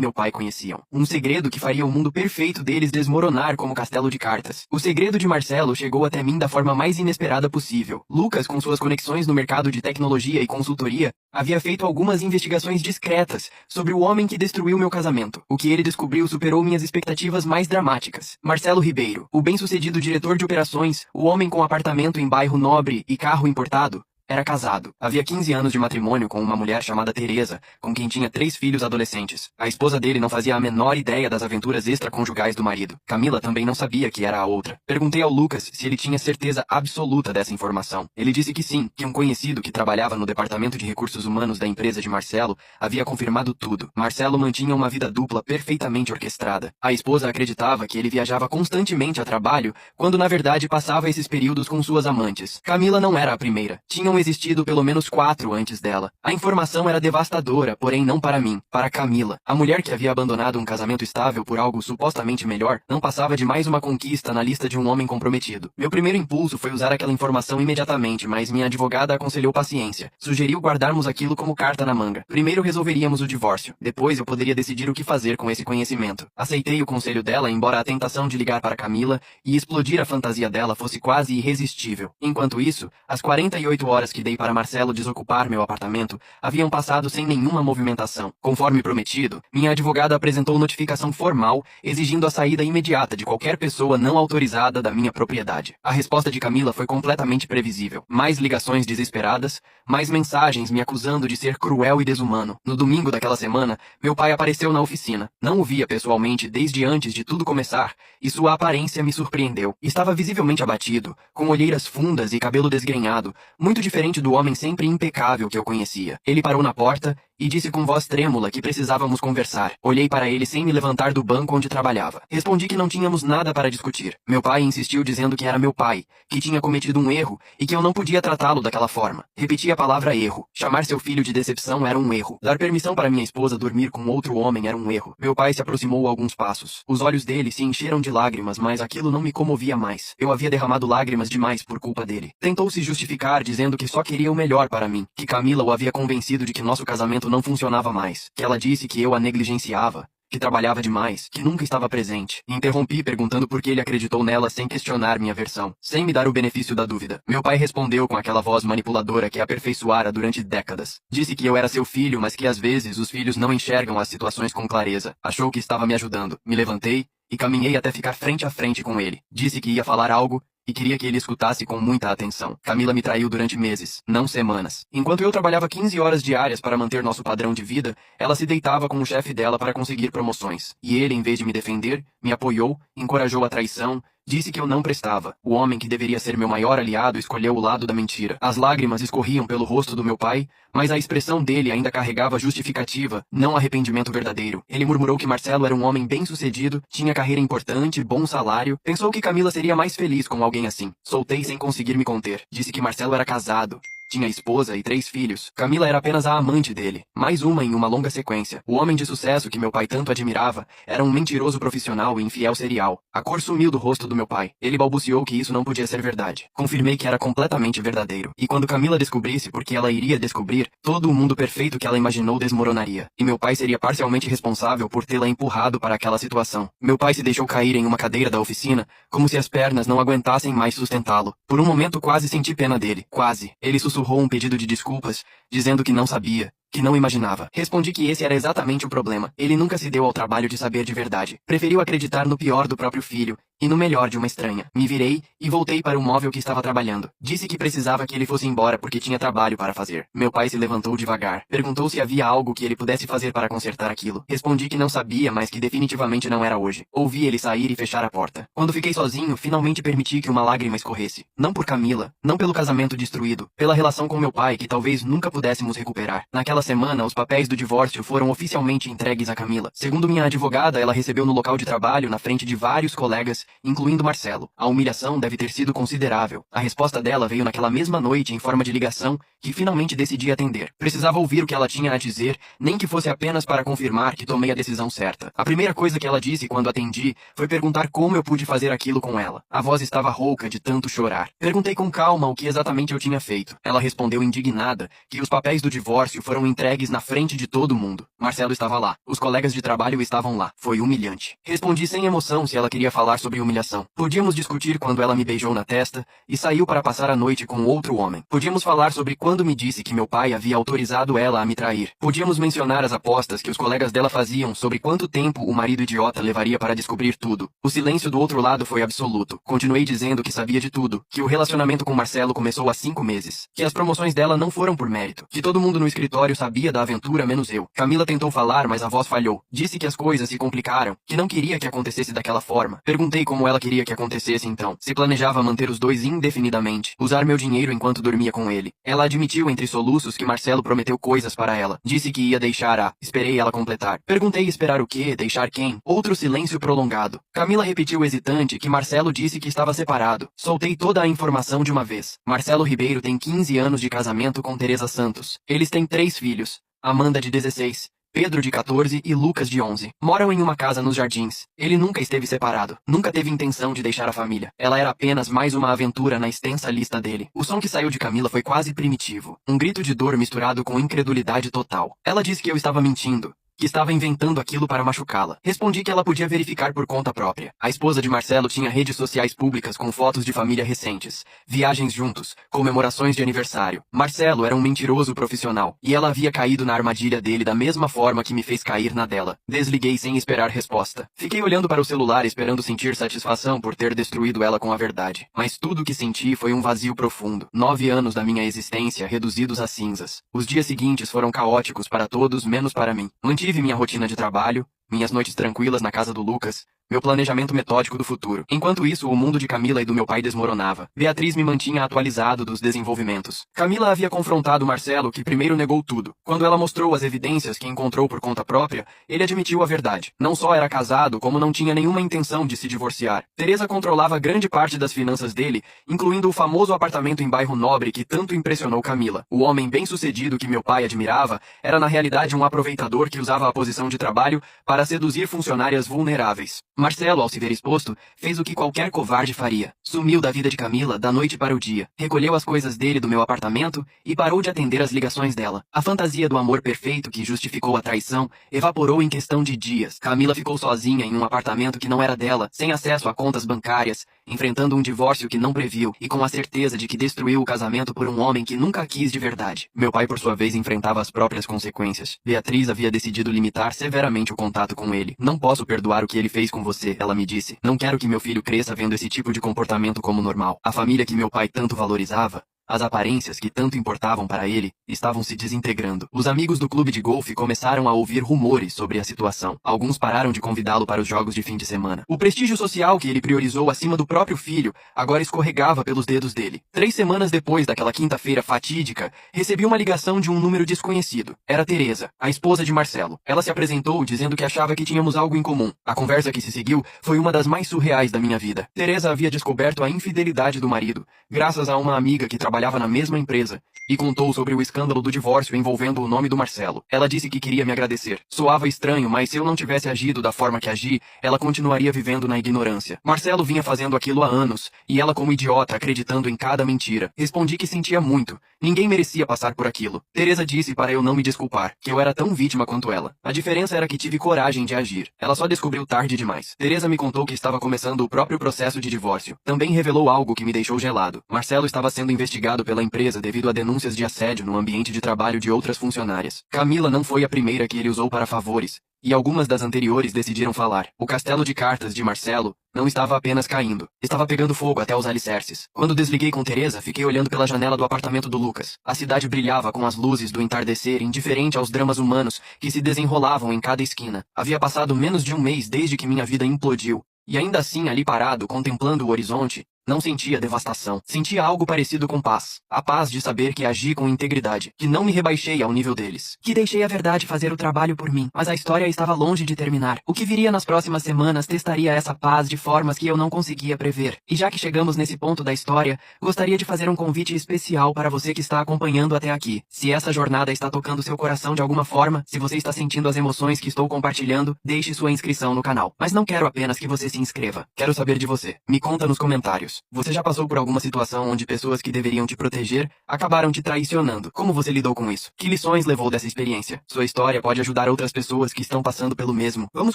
meu pai conheciam. Um segredo que faria o mundo perfeito deles desmoronar como castelo de cartas. O segredo de Marcelo chegou até mim da forma mais inesperada possível. Lucas, com suas conexões no mercado de tecnologia e consultoria, havia feito algumas investigações discretas sobre o homem que destruiu meu casamento. O que ele descobriu superou minhas expectativas mais dramáticas. Marcelo Ribeiro, o bem-sucedido diretor de operações, o homem com apartamento em bairro nobre e carro importado, era casado. Havia 15 anos de matrimônio com uma mulher chamada Teresa, com quem tinha 3 filhos adolescentes. A esposa dele não fazia a menor ideia das aventuras extraconjugais do marido. Camila também não sabia que era a outra. Perguntei ao Lucas se ele tinha certeza absoluta dessa informação. Ele disse que sim, que um conhecido que trabalhava no departamento de recursos humanos da empresa de Marcelo havia confirmado tudo. Marcelo mantinha uma vida dupla perfeitamente orquestrada. A esposa acreditava que ele viajava constantemente a trabalho, quando na verdade passava esses períodos com suas amantes. Camila não era a primeira. Tinham existido pelo menos 4 antes dela. A informação era devastadora, porém não para mim, para Camila. A mulher que havia abandonado um casamento estável por algo supostamente melhor não passava de mais uma conquista na lista de um homem comprometido. Meu primeiro impulso foi usar aquela informação imediatamente, mas minha advogada aconselhou paciência. Sugeriu guardarmos aquilo como carta na manga. Primeiro resolveríamos o divórcio. Depois eu poderia decidir o que fazer com esse conhecimento. Aceitei o conselho dela, embora a tentação de ligar para Camila e explodir a fantasia dela fosse quase irresistível. Enquanto isso, as 48 horas que dei para Marcelo desocupar meu apartamento haviam passado sem nenhuma movimentação. Conforme prometido, minha advogada apresentou notificação formal exigindo a saída imediata de qualquer pessoa não autorizada da minha propriedade. A resposta de Camila foi completamente previsível. Mais ligações desesperadas, mais mensagens me acusando de ser cruel e desumano. No domingo daquela semana, meu pai apareceu na oficina. Não o via pessoalmente desde antes de tudo começar, e sua aparência me surpreendeu. Estava visivelmente abatido, com olheiras fundas e cabelo desgrenhado, muito diferente do homem sempre impecável que eu conhecia. Ele parou na porta e disse com voz trêmula que precisávamos conversar. Olhei para ele sem me levantar do banco onde trabalhava. Respondi que não tínhamos nada para discutir. Meu pai insistiu dizendo que era meu pai, que tinha cometido um erro e que eu não podia tratá-lo daquela forma. Repeti a palavra erro. Chamar seu filho de decepção era um erro. Dar permissão para minha esposa dormir com outro homem era um erro. Meu pai se aproximou alguns passos. Os olhos dele se encheram de lágrimas, mas aquilo não me comovia mais. Eu havia derramado lágrimas demais por culpa dele. Tentou se justificar dizendo que só queria o melhor para mim, que Camila o havia convencido de que nosso casamento não funcionava mais, que ela disse que eu a negligenciava, que trabalhava demais, que nunca estava presente. Interrompi perguntando por que ele acreditou nela sem questionar minha versão, sem me dar o benefício da dúvida. Meu pai respondeu com aquela voz manipuladora que aperfeiçoara durante décadas. Disse que eu era seu filho, mas que às vezes os filhos não enxergam as situações com clareza. Achou que estava me ajudando. Me levantei e caminhei até ficar frente a frente com ele. Disse que ia falar algo e queria que ele escutasse com muita atenção. Camila me traiu durante meses, não semanas. Enquanto eu trabalhava 15 horas diárias para manter nosso padrão de vida, ela se deitava com o chefe dela para conseguir promoções. E ele, em vez de me defender, me apoiou, encorajou a traição, disse que eu não prestava. O homem que deveria ser meu maior aliado escolheu o lado da mentira. As lágrimas escorriam pelo rosto do meu pai, mas a expressão dele ainda carregava justificativa, não arrependimento verdadeiro. Ele murmurou que Marcelo era um homem bem-sucedido, tinha carreira importante, bom salário. Pensou que Camila seria mais feliz com alguém assim. Soltei sem conseguir me conter. Disse que Marcelo era casado. Tinha esposa e 3 filhos. Camila era apenas a amante dele. Mais uma em uma longa sequência. O homem de sucesso que meu pai tanto admirava era um mentiroso profissional e infiel serial. A cor sumiu do rosto do meu pai. Ele balbuciou que isso não podia ser verdade. Confirmei que era completamente verdadeiro. E quando Camila descobrisse, porque ela iria descobrir, todo o mundo perfeito que ela imaginou desmoronaria. E meu pai seria parcialmente responsável por tê-la empurrado para aquela situação. Meu pai se deixou cair em uma cadeira da oficina, como se as pernas não aguentassem mais sustentá-lo. Por um momento quase senti pena dele. Quase. Ele sussurrou um pedido de desculpas, dizendo que não sabia, que não imaginava. Respondi que esse era exatamente o problema. Ele nunca se deu ao trabalho de saber de verdade. Preferiu acreditar no pior do próprio filho e no melhor de uma estranha. Me virei e voltei para o móvel que estava trabalhando. Disse que precisava que ele fosse embora porque tinha trabalho para fazer. Meu pai se levantou devagar. Perguntou se havia algo que ele pudesse fazer para consertar aquilo. Respondi que não sabia, mas que definitivamente não era hoje. Ouvi ele sair e fechar a porta. Quando fiquei sozinho, finalmente permiti que uma lágrima escorresse. Não por Camila, não pelo casamento destruído, pela relação com meu pai que talvez nunca pudéssemos recuperar. Naquela semana, os papéis do divórcio foram oficialmente entregues a Camila. Segundo minha advogada, ela recebeu no local de trabalho, na frente de vários colegas, incluindo Marcelo. A humilhação deve ter sido considerável. A resposta dela veio naquela mesma noite em forma de ligação que finalmente decidi atender. Precisava ouvir o que ela tinha a dizer, nem que fosse apenas para confirmar que tomei a decisão certa. A primeira coisa que ela disse quando atendi foi perguntar como eu pude fazer aquilo com ela. A voz estava rouca de tanto chorar. Perguntei com calma o que exatamente eu tinha feito. Ela respondeu indignada que os papéis do divórcio foram entregues na frente de todo mundo. Marcelo estava lá. Os colegas de trabalho estavam lá. Foi humilhante. Respondi sem emoção se ela queria falar sobre humilhação. Podíamos discutir quando ela me beijou na testa e saiu para passar a noite com outro homem. Podíamos falar sobre quando me disse que meu pai havia autorizado ela a me trair. Podíamos mencionar as apostas que os colegas dela faziam sobre quanto tempo o marido idiota levaria para descobrir tudo. O silêncio do outro lado foi absoluto. Continuei dizendo que sabia de tudo, que o relacionamento com Marcelo começou há 5 meses, que as promoções dela não foram por mérito, que todo mundo no escritório sabia da aventura menos eu. Camila tentou falar, mas a voz falhou. Disse que as coisas se complicaram, que não queria que acontecesse daquela forma. Perguntei como ela queria que acontecesse então. Se planejava manter os dois indefinidamente, usar meu dinheiro enquanto dormia com ele. Ela admitiu entre soluços que Marcelo prometeu coisas para ela. Disse que ia deixar a... Esperei ela completar. Perguntei esperar o quê? Deixar quem? Outro silêncio prolongado. Camila repetiu hesitante que Marcelo disse que estava separado. Soltei toda a informação de uma vez. Marcelo Ribeiro tem 15 anos de casamento com Teresa Santos. Eles têm 3 filhos. Amanda de 16. Pedro de 14 e Lucas de 11. Moram em uma casa nos Jardins. Ele nunca esteve separado. Nunca teve intenção de deixar a família. Ela era apenas mais uma aventura na extensa lista dele. O som que saiu de Camila foi quase primitivo. Um grito de dor misturado com incredulidade total. Ela disse que eu estava mentindo, que estava inventando aquilo para machucá-la. Respondi que ela podia verificar por conta própria. A esposa de Marcelo tinha redes sociais públicas com fotos de família recentes, viagens juntos, comemorações de aniversário. Marcelo era um mentiroso profissional, e ela havia caído na armadilha dele da mesma forma que me fez cair na dela. Desliguei sem esperar resposta. Fiquei olhando para o celular esperando sentir satisfação por ter destruído ela com a verdade. Mas tudo o que senti foi um vazio profundo. 9 anos da minha existência reduzidos a cinzas. Os dias seguintes foram caóticos para todos, menos para mim. Tive minha rotina de trabalho, minhas noites tranquilas na casa do Lucas, meu planejamento metódico do futuro. Enquanto isso, o mundo de Camila e do meu pai desmoronava. Beatriz me mantinha atualizado dos desenvolvimentos. Camila havia confrontado Marcelo, que primeiro negou tudo. Quando ela mostrou as evidências que encontrou por conta própria, ele admitiu a verdade. Não só era casado, como não tinha nenhuma intenção de se divorciar. Teresa controlava grande parte das finanças dele, incluindo o famoso apartamento em bairro nobre que tanto impressionou Camila. O homem bem-sucedido que meu pai admirava era na realidade um aproveitador que usava a posição de trabalho para seduzir funcionárias vulneráveis. Marcelo, ao se ver exposto, fez o que qualquer covarde faria. Sumiu da vida de Camila da noite para o dia. Recolheu as coisas dele do meu apartamento e parou de atender as ligações dela. A fantasia do amor perfeito que justificou a traição evaporou em questão de dias. Camila ficou sozinha em um apartamento que não era dela, sem acesso a contas bancárias, enfrentando um divórcio que não previu e com a certeza de que destruiu o casamento por um homem que nunca quis de verdade. Meu pai, por sua vez, enfrentava as próprias consequências. Beatriz havia decidido limitar severamente o contato com ele. Não posso perdoar o que ele fez com você, ela me disse. Não quero que meu filho cresça vendo esse tipo de comportamento como normal. A família que meu pai tanto valorizava, as aparências que tanto importavam para ele, estavam se desintegrando. Os amigos do clube de golfe começaram a ouvir rumores sobre a situação. Alguns pararam de convidá-lo para os jogos de fim de semana. O prestígio social que ele priorizou acima do próprio filho agora escorregava pelos dedos dele. 3 semanas depois daquela quinta-feira fatídica, recebi uma ligação de um número desconhecido. Era Teresa, a esposa de Marcelo. Ela se apresentou dizendo que achava que tínhamos algo em comum. A conversa que se seguiu foi uma das mais surreais da minha vida. Teresa havia descoberto a infidelidade do marido, graças a uma amiga que trabalhava na mesma empresa, e contou sobre o escândalo do divórcio envolvendo o nome do Marcelo. Ela disse que queria me agradecer. Soava estranho, mas se eu não tivesse agido da forma que agi, ela continuaria vivendo na ignorância. Marcelo vinha fazendo aquilo há anos, e ela como idiota acreditando em cada mentira. Respondi que sentia muito. Ninguém merecia passar por aquilo. Teresa disse para eu não me desculpar, que eu era tão vítima quanto ela. A diferença era que tive coragem de agir. Ela só descobriu tarde demais. Teresa me contou que estava começando o próprio processo de divórcio. Também revelou algo que me deixou gelado. Marcelo estava sendo investigado desligado pela empresa devido a denúncias de assédio no ambiente de trabalho de outras funcionárias. Camila não foi a primeira que ele usou para favores, e algumas das anteriores decidiram falar. O castelo de cartas de Marcelo não estava apenas caindo, estava pegando fogo até os alicerces. Quando desliguei com Teresa, fiquei olhando pela janela do apartamento do Lucas. A cidade brilhava com as luzes do entardecer, indiferente aos dramas humanos que se desenrolavam em cada esquina. Havia passado menos de um mês desde que minha vida implodiu, e ainda assim ali parado, contemplando o horizonte, não sentia devastação. Sentia algo parecido com paz. A paz de saber que agi com integridade, que não me rebaixei ao nível deles. Que deixei a verdade fazer o trabalho por mim. Mas a história estava longe de terminar. O que viria nas próximas semanas testaria essa paz de formas que eu não conseguia prever. E já que chegamos nesse ponto da história, gostaria de fazer um convite especial para você que está acompanhando até aqui. Se essa jornada está tocando seu coração de alguma forma, se você está sentindo as emoções que estou compartilhando, deixe sua inscrição no canal. Mas não quero apenas que você se inscreva. Quero saber de você. Me conta nos comentários. Você já passou por alguma situação onde pessoas que deveriam te proteger acabaram te traicionando? Como você lidou com isso? Que lições levou dessa experiência? Sua história pode ajudar outras pessoas que estão passando pelo mesmo. Vamos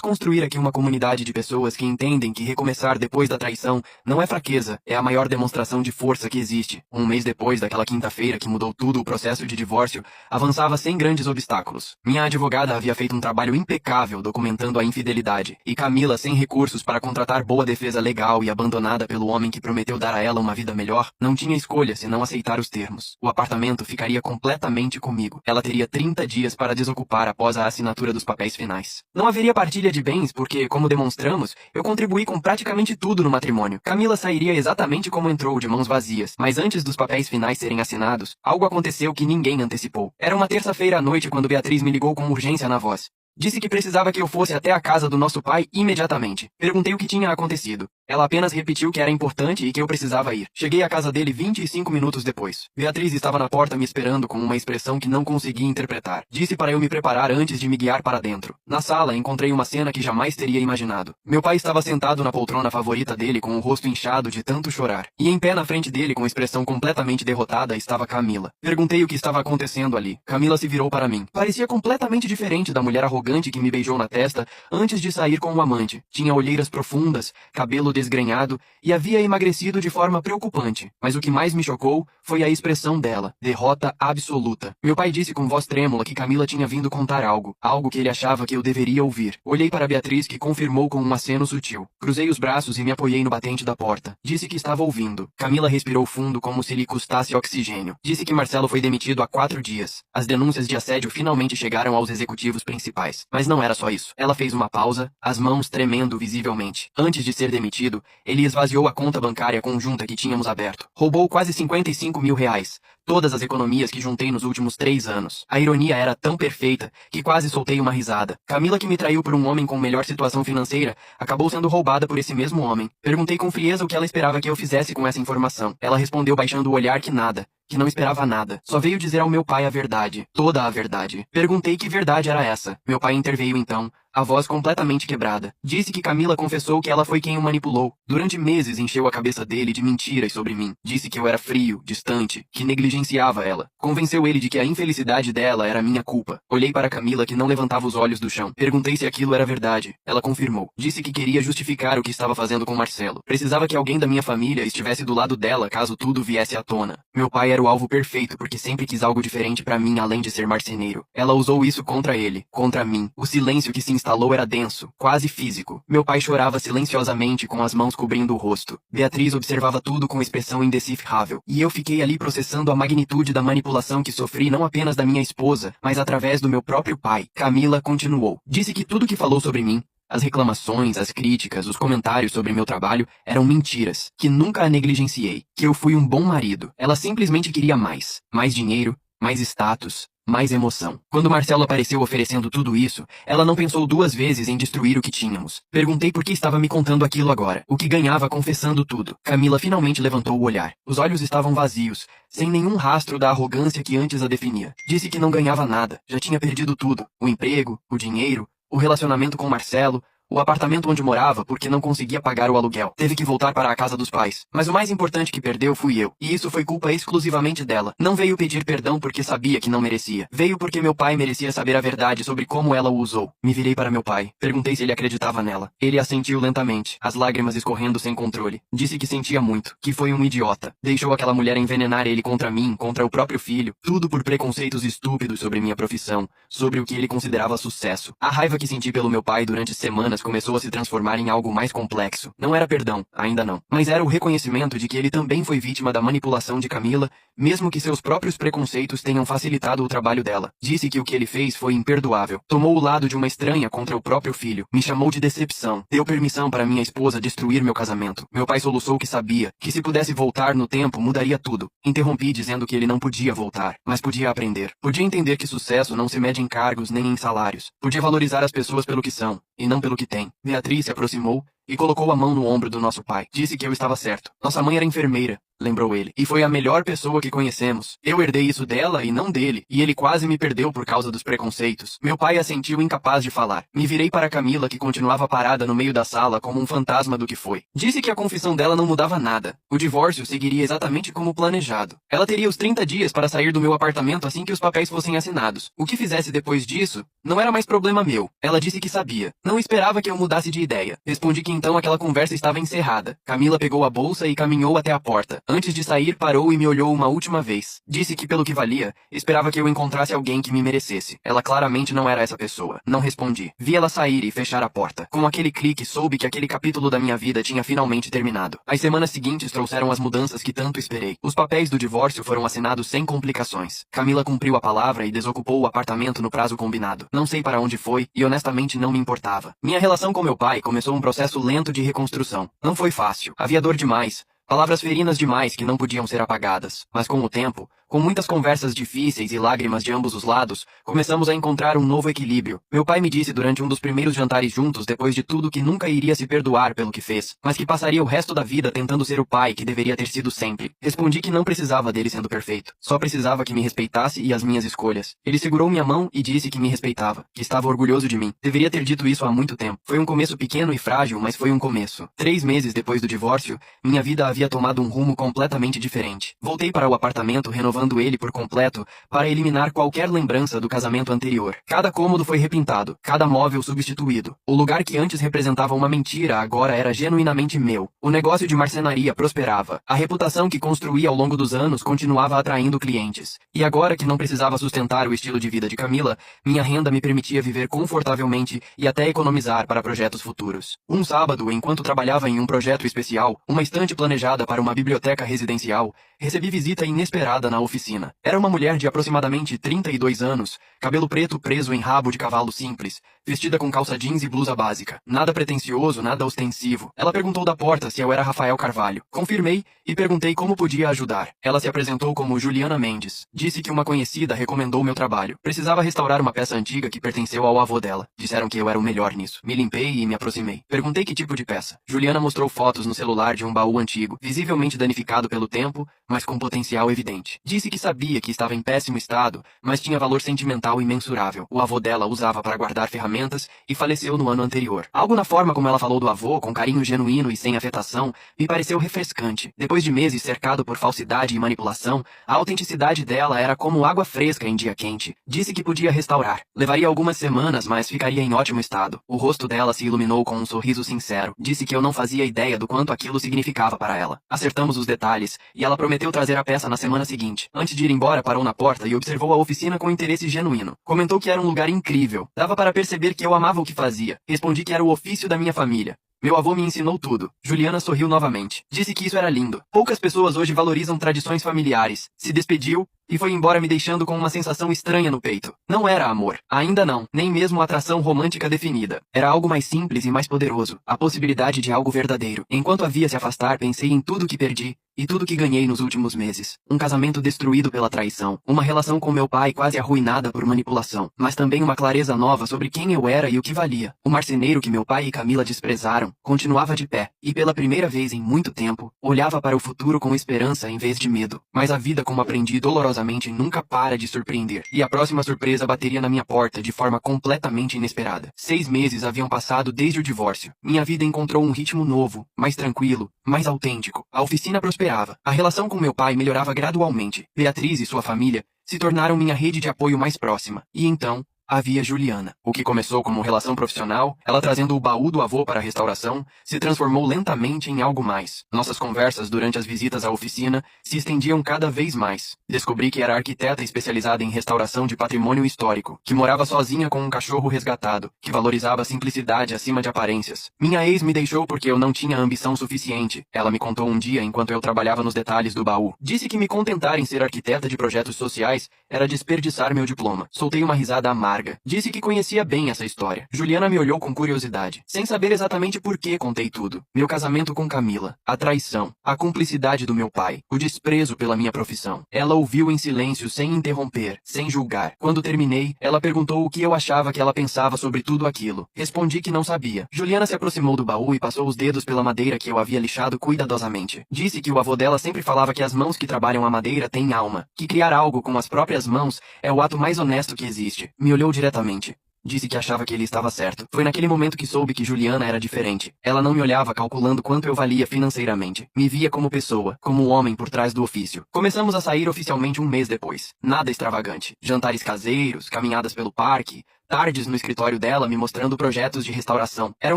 construir aqui uma comunidade de pessoas que entendem que recomeçar depois da traição não é fraqueza, é a maior demonstração de força que existe. Um mês depois daquela quinta-feira que mudou tudo, o processo de divórcio avançava sem grandes obstáculos. Minha advogada havia feito um trabalho impecável documentando a infidelidade, e Camila, sem recursos para contratar boa defesa legal e abandonada pelo homem que prometeu dar a ela uma vida melhor, não tinha escolha senão aceitar os termos. O apartamento ficaria completamente comigo. Ela teria 30 dias para desocupar após a assinatura dos papéis finais. Não haveria partilha de bens porque, como demonstramos, eu contribuí com praticamente tudo no matrimônio. Camila sairia exatamente como entrou, de mãos vazias. Mas antes dos papéis finais serem assinados, algo aconteceu que ninguém antecipou. Era uma terça-feira à noite quando Beatriz me ligou com urgência na voz. Disse que precisava que eu fosse até a casa do nosso pai imediatamente. Perguntei o que tinha acontecido. Ela apenas repetiu que era importante e que eu precisava ir. Cheguei à casa dele 25 minutos depois. Beatriz estava na porta me esperando com uma expressão que não conseguia interpretar. Disse para eu me preparar antes de me guiar para dentro. Na sala, encontrei uma cena que jamais teria imaginado. Meu pai estava sentado na poltrona favorita dele com o rosto inchado de tanto chorar. E em pé na frente dele, com expressão completamente derrotada, estava Camila. Perguntei o que estava acontecendo ali. Camila se virou para mim. Parecia completamente diferente da mulher arrogante que me beijou na testa antes de sair com o amante. Tinha olheiras profundas, cabelo desgrenhado e havia emagrecido de forma preocupante. Mas o que mais me chocou foi a expressão dela, derrota absoluta. Meu pai disse com voz trêmula que Camila tinha vindo contar algo que ele achava que eu deveria ouvir. Olhei para Beatriz, que confirmou com um aceno sutil. Cruzei os braços e me apoiei no batente da porta. Disse que estava ouvindo. Camila respirou fundo como se lhe custasse oxigênio. Disse que Marcelo foi demitido há 4 dias. As denúncias de assédio finalmente chegaram aos executivos principais. Mas não era só isso. Ela fez uma pausa, as mãos tremendo visivelmente. Antes de ser demitido, ele esvaziou a conta bancária conjunta que tínhamos aberto. Roubou quase 55 mil reais. Todas as economias que juntei nos últimos 3 anos. A ironia era tão perfeita que quase soltei uma risada. Camila, que me traiu por um homem com melhor situação financeira, acabou sendo roubada por esse mesmo homem. Perguntei com frieza o que ela esperava que eu fizesse com essa informação. Ela respondeu baixando o olhar que nada. Que não esperava nada. Só veio dizer ao meu pai a verdade. Toda a verdade. Perguntei que verdade era essa. Meu pai interveio então, a voz completamente quebrada. Disse que Camila confessou que ela foi quem o manipulou. Durante meses encheu a cabeça dele de mentiras sobre mim. Disse que eu era frio, distante, que negligenciava ela. Convenceu ele de que a infelicidade dela era minha culpa. Olhei para Camila, que não levantava os olhos do chão. Perguntei se aquilo era verdade. Ela confirmou. Disse que queria justificar o que estava fazendo com Marcelo. Precisava que alguém da minha família estivesse do lado dela caso tudo viesse à tona. Meu pai era o alvo perfeito porque sempre quis algo diferente para mim além de ser marceneiro. Ela usou isso contra ele, contra mim. O silêncio que se instalou era denso, quase físico. Meu pai chorava silenciosamente com as mãos cobrindo o rosto. Beatriz observava tudo com expressão indecifrável. E eu fiquei ali processando a magnitude da manipulação que sofri não apenas da minha esposa, mas através do meu próprio pai. Camila continuou. Disse que tudo que falou sobre mim, as reclamações, as críticas, os comentários sobre meu trabalho eram mentiras, que nunca a negligenciei, que eu fui um bom marido. Ela simplesmente queria mais. Mais dinheiro, mais status, mais emoção. Quando Marcelo apareceu oferecendo tudo isso, ela não pensou 2 vezes em destruir o que tínhamos. Perguntei por que estava me contando aquilo agora, o que ganhava confessando tudo. Camila finalmente levantou o olhar. Os olhos estavam vazios, sem nenhum rastro da arrogância que antes a definia. Disse que não ganhava nada, já tinha perdido tudo. O emprego, o dinheiro, o relacionamento com Marcelo, o apartamento onde morava porque não conseguia pagar o aluguel. Teve que voltar para a casa dos pais. Mas o mais importante que perdeu fui eu. E isso foi culpa exclusivamente dela. Não veio pedir perdão porque sabia que não merecia. Veio porque meu pai merecia saber a verdade sobre como ela o usou. Me virei para meu pai. Perguntei se ele acreditava nela. Ele assentiu lentamente, as lágrimas escorrendo sem controle. Disse que sentia muito, que foi um idiota. Deixou aquela mulher envenenar ele contra mim, contra o próprio filho. Tudo por preconceitos estúpidos sobre minha profissão, sobre o que ele considerava sucesso. A raiva que senti pelo meu pai durante semanas começou a se transformar em algo mais complexo. Não era perdão, ainda não. Mas era o reconhecimento de que ele também foi vítima da manipulação de Camila, mesmo que seus próprios preconceitos tenham facilitado o trabalho dela. Disse que o que ele fez foi imperdoável. Tomou o lado de uma estranha contra o próprio filho. Me chamou de decepção. Deu permissão para minha esposa destruir meu casamento. Meu pai soluçou que sabia, que se pudesse voltar no tempo, mudaria tudo. Interrompi dizendo que ele não podia voltar, mas podia aprender. Podia entender que sucesso não se mede em cargos nem em salários. Podia valorizar as pessoas pelo que são, e não pelo que têm. Beatriz se aproximou e colocou a mão no ombro do nosso pai. Disse que eu estava certo. Nossa mãe era enfermeira, lembrou ele, e foi a melhor pessoa que conhecemos. Eu herdei isso dela e não dele, e ele quase me perdeu por causa dos preconceitos. Meu pai assentiu incapaz de falar. Me virei para Camila, que continuava parada no meio da sala como um fantasma do que foi. Disse que a confissão dela não mudava nada. O divórcio seguiria exatamente como planejado. Ela teria os 30 dias para sair do meu apartamento assim que os papéis fossem assinados. O que fizesse depois disso não era mais problema meu. Ela disse que sabia. Não esperava que eu mudasse de ideia. Respondi que então aquela conversa estava encerrada. Camila pegou a bolsa e caminhou até a porta. Antes de sair, parou e me olhou uma última vez. Disse que, pelo que valia, esperava que eu encontrasse alguém que me merecesse. Ela claramente não era essa pessoa. Não respondi. Vi ela sair e fechar a porta. Com aquele clique, soube que aquele capítulo da minha vida tinha finalmente terminado. As semanas seguintes trouxeram as mudanças que tanto esperei. Os papéis do divórcio foram assinados sem complicações. Camila cumpriu a palavra e desocupou o apartamento no prazo combinado. Não sei para onde foi e honestamente não me importava. Minha relação com meu pai começou um processo lento de reconstrução. Não foi fácil. Havia dor demais. Palavras ferinas demais que não podiam ser apagadas. Mas com o tempo, com muitas conversas difíceis e lágrimas de ambos os lados, começamos a encontrar um novo equilíbrio. Meu pai me disse durante um dos primeiros jantares juntos, depois de tudo, que nunca iria se perdoar pelo que fez, mas que passaria o resto da vida tentando ser o pai que deveria ter sido sempre. Respondi que não precisava dele sendo perfeito. Só precisava que me respeitasse e as minhas escolhas. Ele segurou minha mão e disse que me respeitava, que estava orgulhoso de mim. Deveria ter dito isso há muito tempo. Foi um começo pequeno e frágil, mas foi um começo. 3 meses depois do divórcio, minha vida havia tomado um rumo completamente diferente. Voltei para o apartamento, renovando ele por completo para eliminar qualquer lembrança do casamento anterior. Cada cômodo foi repintado, cada móvel substituído. O lugar que antes representava uma mentira agora era genuinamente meu. O negócio de marcenaria prosperava. A reputação que construí ao longo dos anos continuava atraindo clientes. E agora que não precisava sustentar o estilo de vida de Camila, minha renda me permitia viver confortavelmente e até economizar para projetos futuros. Um sábado, enquanto trabalhava em um projeto especial, uma estante planejada para uma biblioteca residencial, recebi visita inesperada na oficina. Era uma mulher de aproximadamente 32 anos, cabelo preto preso em rabo de cavalo simples, vestida com calça jeans e blusa básica. Nada pretensioso, nada ostensivo. Ela perguntou da porta se eu era Rafael Carvalho. Confirmei e perguntei como podia ajudar. Ela se apresentou como Juliana Mendes. Disse que uma conhecida recomendou meu trabalho. Precisava restaurar uma peça antiga que pertenceu ao avô dela. Disseram que eu era o melhor nisso. Me limpei e me aproximei. Perguntei que tipo de peça. Juliana mostrou fotos no celular de um baú antigo, visivelmente danificado pelo tempo, mas com potencial evidente. Disse que sabia que estava em péssimo estado, mas tinha valor sentimental imensurável. O avô dela usava para guardar ferramentas e faleceu no ano anterior. Algo na forma como ela falou do avô, com carinho genuíno e sem afetação, me pareceu refrescante. Depois de meses cercado por falsidade e manipulação, a autenticidade dela era como água fresca em dia quente. Disse que podia restaurar. Levaria algumas semanas, mas ficaria em ótimo estado. O rosto dela se iluminou com um sorriso sincero. Disse que eu não fazia ideia do quanto aquilo significava para ela. Acertamos os detalhes, e ela prometeu trazer a peça na semana seguinte. Antes de ir embora, parou na porta e observou a oficina com interesse genuíno. Comentou que era um lugar incrível. Dava para perceber que eu amava o que fazia. Respondi que era o ofício da minha família. Meu avô me ensinou tudo. Juliana sorriu novamente. Disse que isso era lindo. Poucas pessoas hoje valorizam tradições familiares. Se despediu e foi embora me deixando com uma sensação estranha no peito. Não era amor. Ainda não. Nem mesmo atração romântica definida. Era algo mais simples e mais poderoso. A possibilidade de algo verdadeiro. Enquanto havia se afastar, pensei em tudo que perdi e tudo que ganhei nos últimos meses. Um casamento destruído pela traição. Uma relação com meu pai quase arruinada por manipulação. Mas também uma clareza nova sobre quem eu era e o que valia. O marceneiro que meu pai e Camila desprezaram. continuava de pé, e pela primeira vez em muito tempo, olhava para o futuro com esperança em vez de medo. Mas a vida, como aprendi dolorosamente, nunca para de surpreender, e a próxima surpresa bateria na minha porta de forma completamente inesperada. 6 meses haviam passado desde o divórcio. Minha vida encontrou um ritmo novo, mais tranquilo, mais autêntico. A oficina prosperava. A relação com meu pai melhorava gradualmente. Beatriz e sua família se tornaram minha rede de apoio mais próxima. E então, havia Juliana. O que começou como relação profissional, ela trazendo o baú do avô para a restauração, se transformou lentamente em algo mais. Nossas conversas durante as visitas à oficina se estendiam cada vez mais. Descobri que era arquiteta especializada em restauração de patrimônio histórico, que morava sozinha com um cachorro resgatado, que valorizava a simplicidade acima de aparências. Minha ex me deixou porque eu não tinha ambição suficiente. Ela me contou um dia enquanto eu trabalhava nos detalhes do baú. Disse que me contentar em ser arquiteta de projetos sociais era desperdiçar meu diploma. Soltei uma risada amarga. Disse que conhecia bem essa história. Juliana me olhou com curiosidade, sem saber exatamente por que contei tudo. Meu casamento com Camila, a traição, a cumplicidade do meu pai, o desprezo pela minha profissão. Ela ouviu em silêncio, sem interromper, sem julgar. Quando terminei, ela perguntou o que eu achava que ela pensava sobre tudo aquilo. Respondi que não sabia. Juliana se aproximou do baú e passou os dedos pela madeira que eu havia lixado cuidadosamente. Disse que o avô dela sempre falava que as mãos que trabalham a madeira têm alma, que criar algo com as próprias mãos é o ato mais honesto que existe. Me olhou diretamente. Disse que achava que ele estava certo. Foi naquele momento que soube que Juliana era diferente. Ela não me olhava calculando quanto eu valia financeiramente. Me via como pessoa, como homem por trás do ofício. Começamos a sair oficialmente um mês depois. Nada extravagante. Jantares caseiros, caminhadas pelo parque, tardes no escritório dela me mostrando projetos de restauração. Era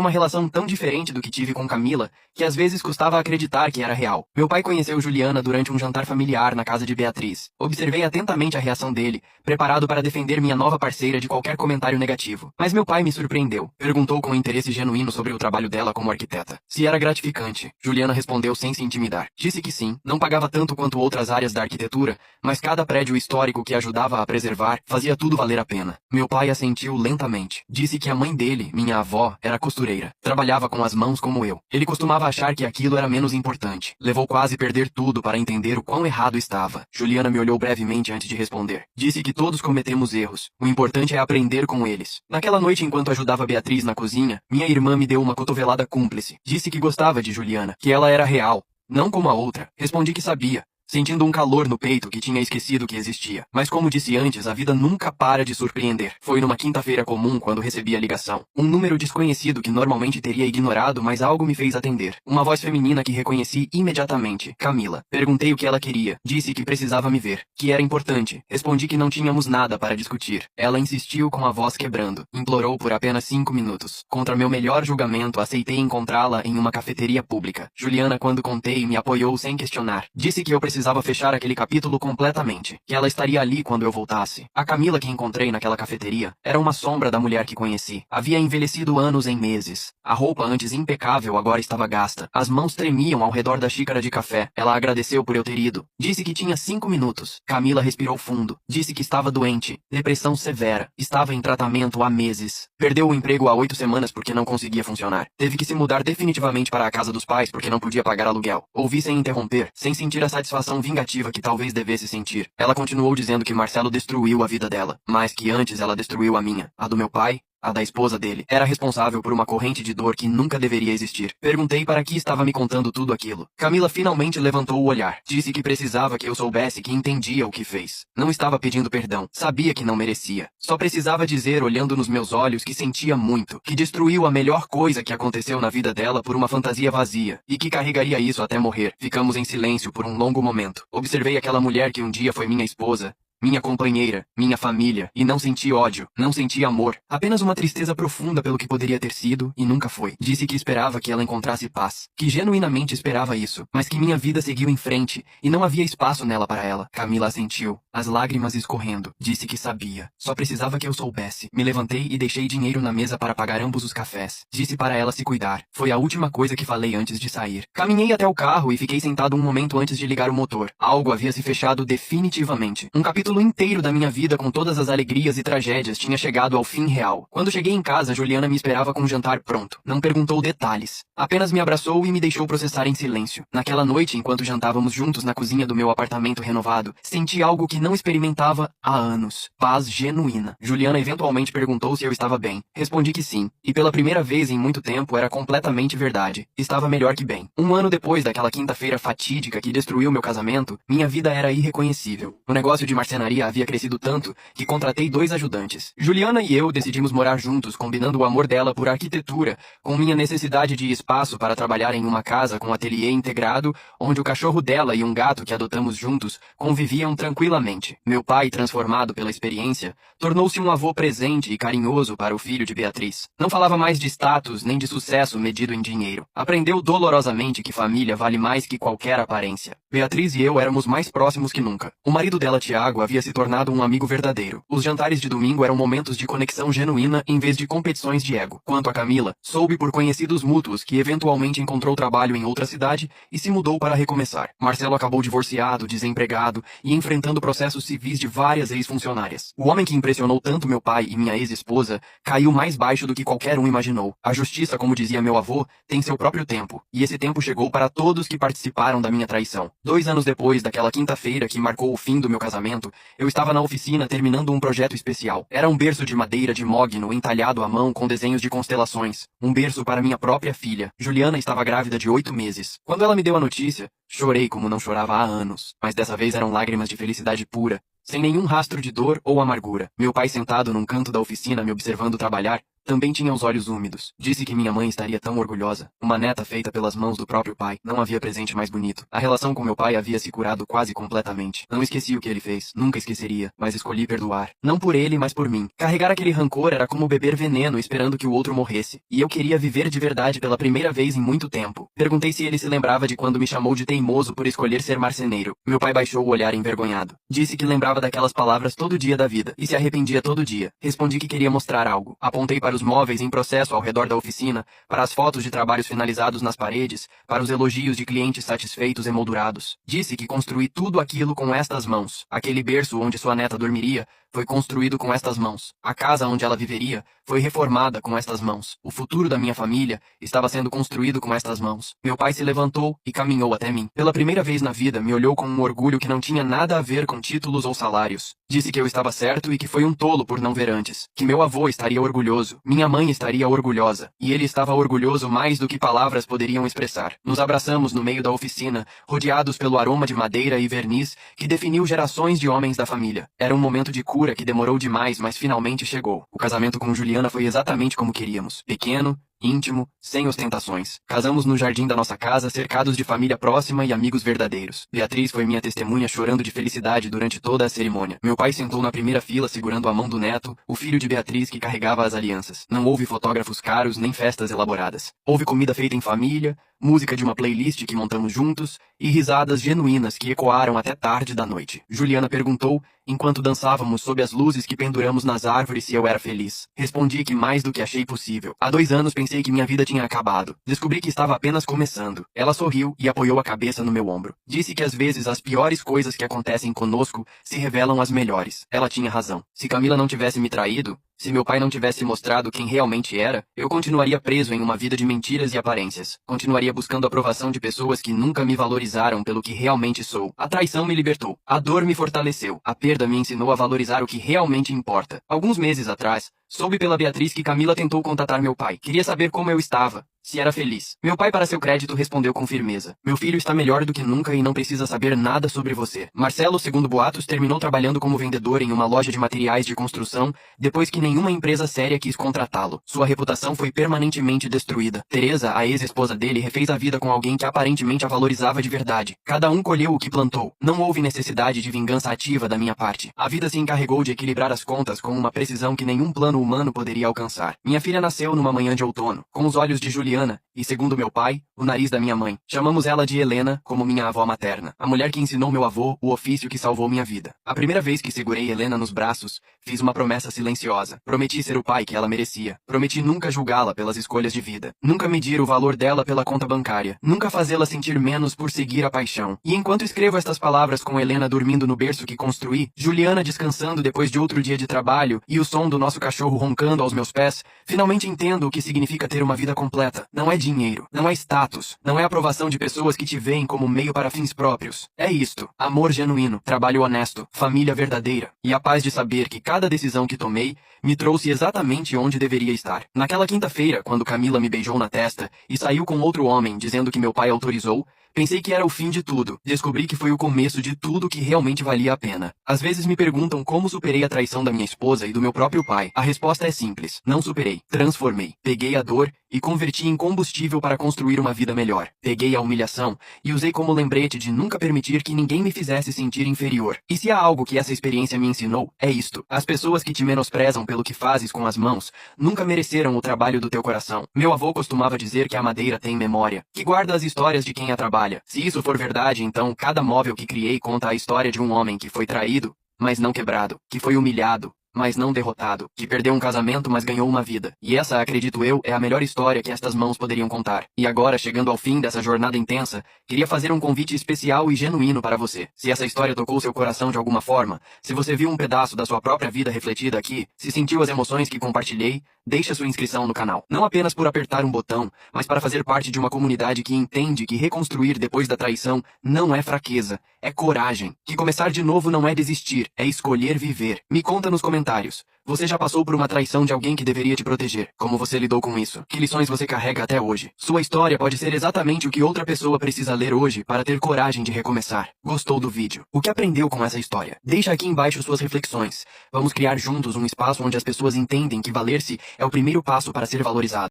uma relação tão diferente do que tive com Camila, que às vezes custava acreditar que era real. Meu pai conheceu Juliana durante um jantar familiar na casa de Beatriz. Observei atentamente a reação dele, preparado para defender minha nova parceira de qualquer comentário negativo. Mas meu pai me surpreendeu. Perguntou com interesse genuíno sobre o trabalho dela como arquiteta. Se era gratificante. Juliana respondeu sem se intimidar. Disse que sim, não pagava tanto quanto outras áreas da arquitetura, mas cada prédio histórico que ajudava a preservar fazia tudo valer a pena. Meu pai assentiu lentamente. Disse que a mãe dele, minha avó, era costureira. Trabalhava com as mãos como eu. Ele costumava achar que aquilo era menos importante. Levou quase perder tudo para entender o quão errado estava. Juliana me olhou brevemente antes de responder. Disse que todos cometemos erros. O importante é aprender com eles. Naquela noite, enquanto ajudava Beatriz na cozinha, minha irmã me deu uma cotovelada cúmplice. Disse que gostava de Juliana, que ela era real, não como a outra. Respondi que sabia, sentindo um calor no peito que tinha esquecido que existia. Mas como disse antes, a vida nunca para de surpreender. Foi numa quinta-feira comum quando recebi a ligação. Um número desconhecido que normalmente teria ignorado, mas algo me fez atender. Uma voz feminina que reconheci imediatamente. Camila. Perguntei o que ela queria. Disse que precisava me ver, que era importante. Respondi que não tínhamos nada para discutir. Ela insistiu com a voz quebrando. Implorou por apenas 5 minutos. Contra meu melhor julgamento, aceitei encontrá-la em uma cafeteria pública. Juliana, quando contei, me apoiou sem questionar. Disse que eu precisava fechar aquele capítulo completamente, que ela estaria ali quando eu voltasse. A Camila que encontrei naquela cafeteria era uma sombra da mulher que conheci. Havia envelhecido anos em meses. A roupa antes impecável agora estava gasta. As mãos tremiam ao redor da xícara de café. Ela agradeceu por eu ter ido. Disse que tinha 5 minutos. Camila respirou fundo. Disse que estava doente. Depressão severa. Estava em tratamento há meses. Perdeu o emprego há 8 semanas porque não conseguia funcionar. Teve que se mudar definitivamente para a casa dos pais porque não podia pagar aluguel. Ouvi sem interromper, sem sentir a satisfação vingativa que talvez devesse sentir. Ela continuou dizendo que Marcelo destruiu a vida dela, mas que antes ela destruiu a minha, a do meu pai, a da esposa dele. Era responsável por uma corrente de dor que nunca deveria existir. Perguntei para que estava me contando tudo aquilo. Camila finalmente levantou o olhar. Disse que precisava que eu soubesse que entendia o que fez. Não estava pedindo perdão. Sabia que não merecia. Só precisava dizer, olhando nos meus olhos, que sentia muito. Que destruiu a melhor coisa que aconteceu na vida dela por uma fantasia vazia. E que carregaria isso até morrer. Ficamos em silêncio por um longo momento. Observei aquela mulher que um dia foi minha esposa, minha companheira, minha família, e não senti ódio, não senti amor, apenas uma tristeza profunda pelo que poderia ter sido e nunca foi. Disse que esperava que ela encontrasse paz, que genuinamente esperava isso, mas que minha vida seguiu em frente e não havia espaço nela para ela. Camila assentiu, as lágrimas escorrendo. Disse que sabia, só precisava que eu soubesse. Me levantei e deixei dinheiro na mesa para pagar ambos os cafés. Disse para ela se cuidar. Foi a última coisa que falei antes de sair. Caminhei até o carro e fiquei sentado um momento antes de ligar o motor. Algo havia se fechado definitivamente. Um capítulo capítulo inteiro da minha vida com todas as alegrias e tragédias tinha chegado ao fim real. Quando cheguei em casa, Juliana me esperava com o jantar pronto. Não perguntou detalhes. Apenas me abraçou e me deixou processar em silêncio. Naquela noite, enquanto jantávamos juntos na cozinha do meu apartamento renovado, senti algo que não experimentava há anos. Paz genuína. Juliana eventualmente perguntou se eu estava bem. Respondi que sim. E pela primeira vez em muito tempo era completamente verdade. Estava melhor que bem. Um ano depois daquela quinta-feira fatídica que destruiu meu casamento, minha vida era irreconhecível. O negócio de marcenaria havia crescido tanto que contratei 2 ajudantes. Juliana e eu decidimos morar juntos, combinando o amor dela por arquitetura, com minha necessidade de espaço para trabalhar em uma casa com ateliê integrado, onde o cachorro dela e um gato que adotamos juntos conviviam tranquilamente. Meu pai, transformado pela experiência, tornou-se um avô presente e carinhoso para o filho de Beatriz. Não falava mais de status nem de sucesso medido em dinheiro. Aprendeu dolorosamente que família vale mais que qualquer aparência. Beatriz e eu éramos mais próximos que nunca. O marido dela, Tiago, havia se tornado um amigo verdadeiro. Os jantares de domingo eram momentos de conexão genuína em vez de competições de ego. Quanto a Camila, soube por conhecidos mútuos que eventualmente encontrou trabalho em outra cidade e se mudou para recomeçar. Marcelo acabou divorciado, desempregado e enfrentando processos civis de várias ex-funcionárias. O homem que impressionou tanto meu pai e minha ex-esposa caiu mais baixo do que qualquer um imaginou. A justiça, como dizia meu avô, tem seu próprio tempo. E esse tempo chegou para todos que participaram da minha traição. 2 anos depois daquela quinta-feira que marcou o fim do meu casamento, eu estava na oficina terminando um projeto especial. Era um berço de madeira de mogno entalhado à mão com desenhos de constelações. Um berço para minha própria filha. Juliana estava grávida de 8 meses. Quando ela me deu a notícia, chorei como não chorava há anos. Mas dessa vez eram lágrimas de felicidade pura, sem nenhum rastro de dor ou amargura. Meu pai, sentado num canto da oficina me observando trabalhar, também tinha os olhos úmidos. Disse que minha mãe estaria tão orgulhosa. Uma neta feita pelas mãos do próprio pai. Não havia presente mais bonito. A relação com meu pai havia se curado quase completamente. Não esqueci o que ele fez. Nunca esqueceria. Mas escolhi perdoar. Não por ele, mas por mim. Carregar aquele rancor era como beber veneno esperando que o outro morresse. E eu queria viver de verdade pela primeira vez em muito tempo. Perguntei se ele se lembrava de quando me chamou de teimoso por escolher ser marceneiro. Meu pai baixou o olhar envergonhado. Disse que lembrava daquelas palavras todo dia da vida. E se arrependia todo dia. Respondi que queria mostrar algo. Apontei para os móveis em processo ao redor da oficina, para as fotos de trabalhos finalizados nas paredes, para os elogios de clientes satisfeitos emoldurados. Disse que construí tudo aquilo com estas mãos. Aquele berço onde sua neta dormiria foi construído com estas mãos. A casa onde ela viveria foi reformada com estas mãos. O futuro da minha família estava sendo construído com estas mãos. Meu pai se levantou e caminhou até mim. Pela primeira vez na vida, me olhou com um orgulho que não tinha nada a ver com títulos ou salários. Disse que eu estava certo e que foi um tolo por não ver antes. Que meu avô estaria orgulhoso. Minha mãe estaria orgulhosa. E ele estava orgulhoso mais do que palavras poderiam expressar. Nos abraçamos no meio da oficina, rodeados pelo aroma de madeira e verniz que definiu gerações de homens da família. Era um momento de cura que demorou demais, mas finalmente chegou. O casamento com Juliana foi exatamente como queríamos. Pequeno, íntimo, sem ostentações. Casamos no jardim da nossa casa, cercados de família próxima e amigos verdadeiros. Beatriz foi minha testemunha chorando de felicidade durante toda a cerimônia. Meu pai sentou na primeira fila segurando a mão do neto, o filho de Beatriz que carregava as alianças. Não houve fotógrafos caros nem festas elaboradas. Houve comida feita em família, música de uma playlist que montamos juntos e risadas genuínas que ecoaram até tarde da noite. Juliana perguntou, enquanto dançávamos sob as luzes que penduramos nas árvores, se eu era feliz. Respondi que mais do que achei possível. Há 2 anos pensei que minha vida tinha acabado. Descobri que estava apenas começando. Ela sorriu e apoiou a cabeça no meu ombro. Disse que às vezes as piores coisas que acontecem conosco se revelam as melhores. Ela tinha razão. Se Camila não tivesse me traído, se meu pai não tivesse mostrado quem realmente era, eu continuaria preso em uma vida de mentiras e aparências. Continuaria buscando a aprovação de pessoas que nunca me valorizaram pelo que realmente sou. A traição me libertou. A dor me fortaleceu. A perda me ensinou a valorizar o que realmente importa. Alguns meses atrás, soube pela Beatriz que Camila tentou contatar meu pai. Queria saber como eu estava. Se era feliz. Meu pai, para seu crédito, respondeu com firmeza. Meu filho está melhor do que nunca e não precisa saber nada sobre você. Marcelo, segundo boatos, terminou trabalhando como vendedor em uma loja de materiais de construção depois que nenhuma empresa séria quis contratá-lo. Sua reputação foi permanentemente destruída. Teresa, a ex-esposa dele, refez a vida com alguém que aparentemente a valorizava de verdade. Cada um colheu o que plantou. Não houve necessidade de vingança ativa da minha parte. A vida se encarregou de equilibrar as contas com uma precisão que nenhum plano humano poderia alcançar. Minha filha nasceu numa manhã de outono. Com os olhos de Juliana e, segundo meu pai, o nariz da minha mãe. Chamamos ela de Helena, como minha avó materna, a mulher que ensinou meu avô o ofício que salvou minha vida. A primeira vez que segurei Helena nos braços, fiz uma promessa silenciosa. Prometi ser o pai que ela merecia. Prometi nunca julgá-la pelas escolhas de vida. Nunca medir o valor dela pela conta bancária. Nunca fazê-la sentir menos por seguir a paixão. E enquanto escrevo estas palavras com Helena dormindo no berço que construí, Juliana descansando depois de outro dia de trabalho e o som do nosso cachorro roncando aos meus pés, finalmente entendo o que significa ter uma vida completa. Não é dinheiro, não é status, não é aprovação de pessoas que te veem como meio para fins próprios. É isto: amor genuíno, trabalho honesto, família verdadeira e a paz de saber que cada decisão que tomei me trouxe exatamente onde deveria estar. Naquela quinta-feira, quando Camila me beijou na testa e saiu com outro homem dizendo que meu pai autorizou, pensei que era o fim de tudo. Descobri que foi o começo de tudo que realmente valia a pena. Às vezes me perguntam como superei a traição da minha esposa e do meu próprio pai. A resposta é simples: não superei. Transformei. Peguei a dor e converti em combustível para construir uma vida melhor. Peguei a humilhação e usei como lembrete de nunca permitir que ninguém me fizesse sentir inferior. E se há algo que essa experiência me ensinou, é isto: as pessoas que te menosprezam pelo que fazes com as mãos nunca mereceram o trabalho do teu coração. Meu avô costumava dizer que a madeira tem memória, que guarda as histórias de quem a trabalha. Se isso for verdade, então cada móvel que criei conta a história de um homem que foi traído, mas não quebrado, que foi humilhado, mas não derrotado, que perdeu um casamento, mas ganhou uma vida. E essa, acredito eu, é a melhor história que estas mãos poderiam contar. E agora, chegando ao fim dessa jornada intensa, queria fazer um convite especial e genuíno para você. Se essa história tocou seu coração de alguma forma, se você viu um pedaço da sua própria vida refletida aqui, se sentiu as emoções que compartilhei, deixe a sua inscrição no canal. Não apenas por apertar um botão, mas para fazer parte de uma comunidade que entende que reconstruir depois da traição não é fraqueza, é coragem. Que começar de novo não é desistir, é escolher viver. Me conta nos comentários. Você já passou por uma traição de alguém que deveria te proteger? Como você lidou com isso? Que lições você carrega até hoje? Sua história pode ser exatamente o que outra pessoa precisa ler hoje para ter coragem de recomeçar. Gostou do vídeo? O que aprendeu com essa história? Deixa aqui embaixo suas reflexões. Vamos criar juntos um espaço onde as pessoas entendem que valer-se é o primeiro passo para ser valorizado.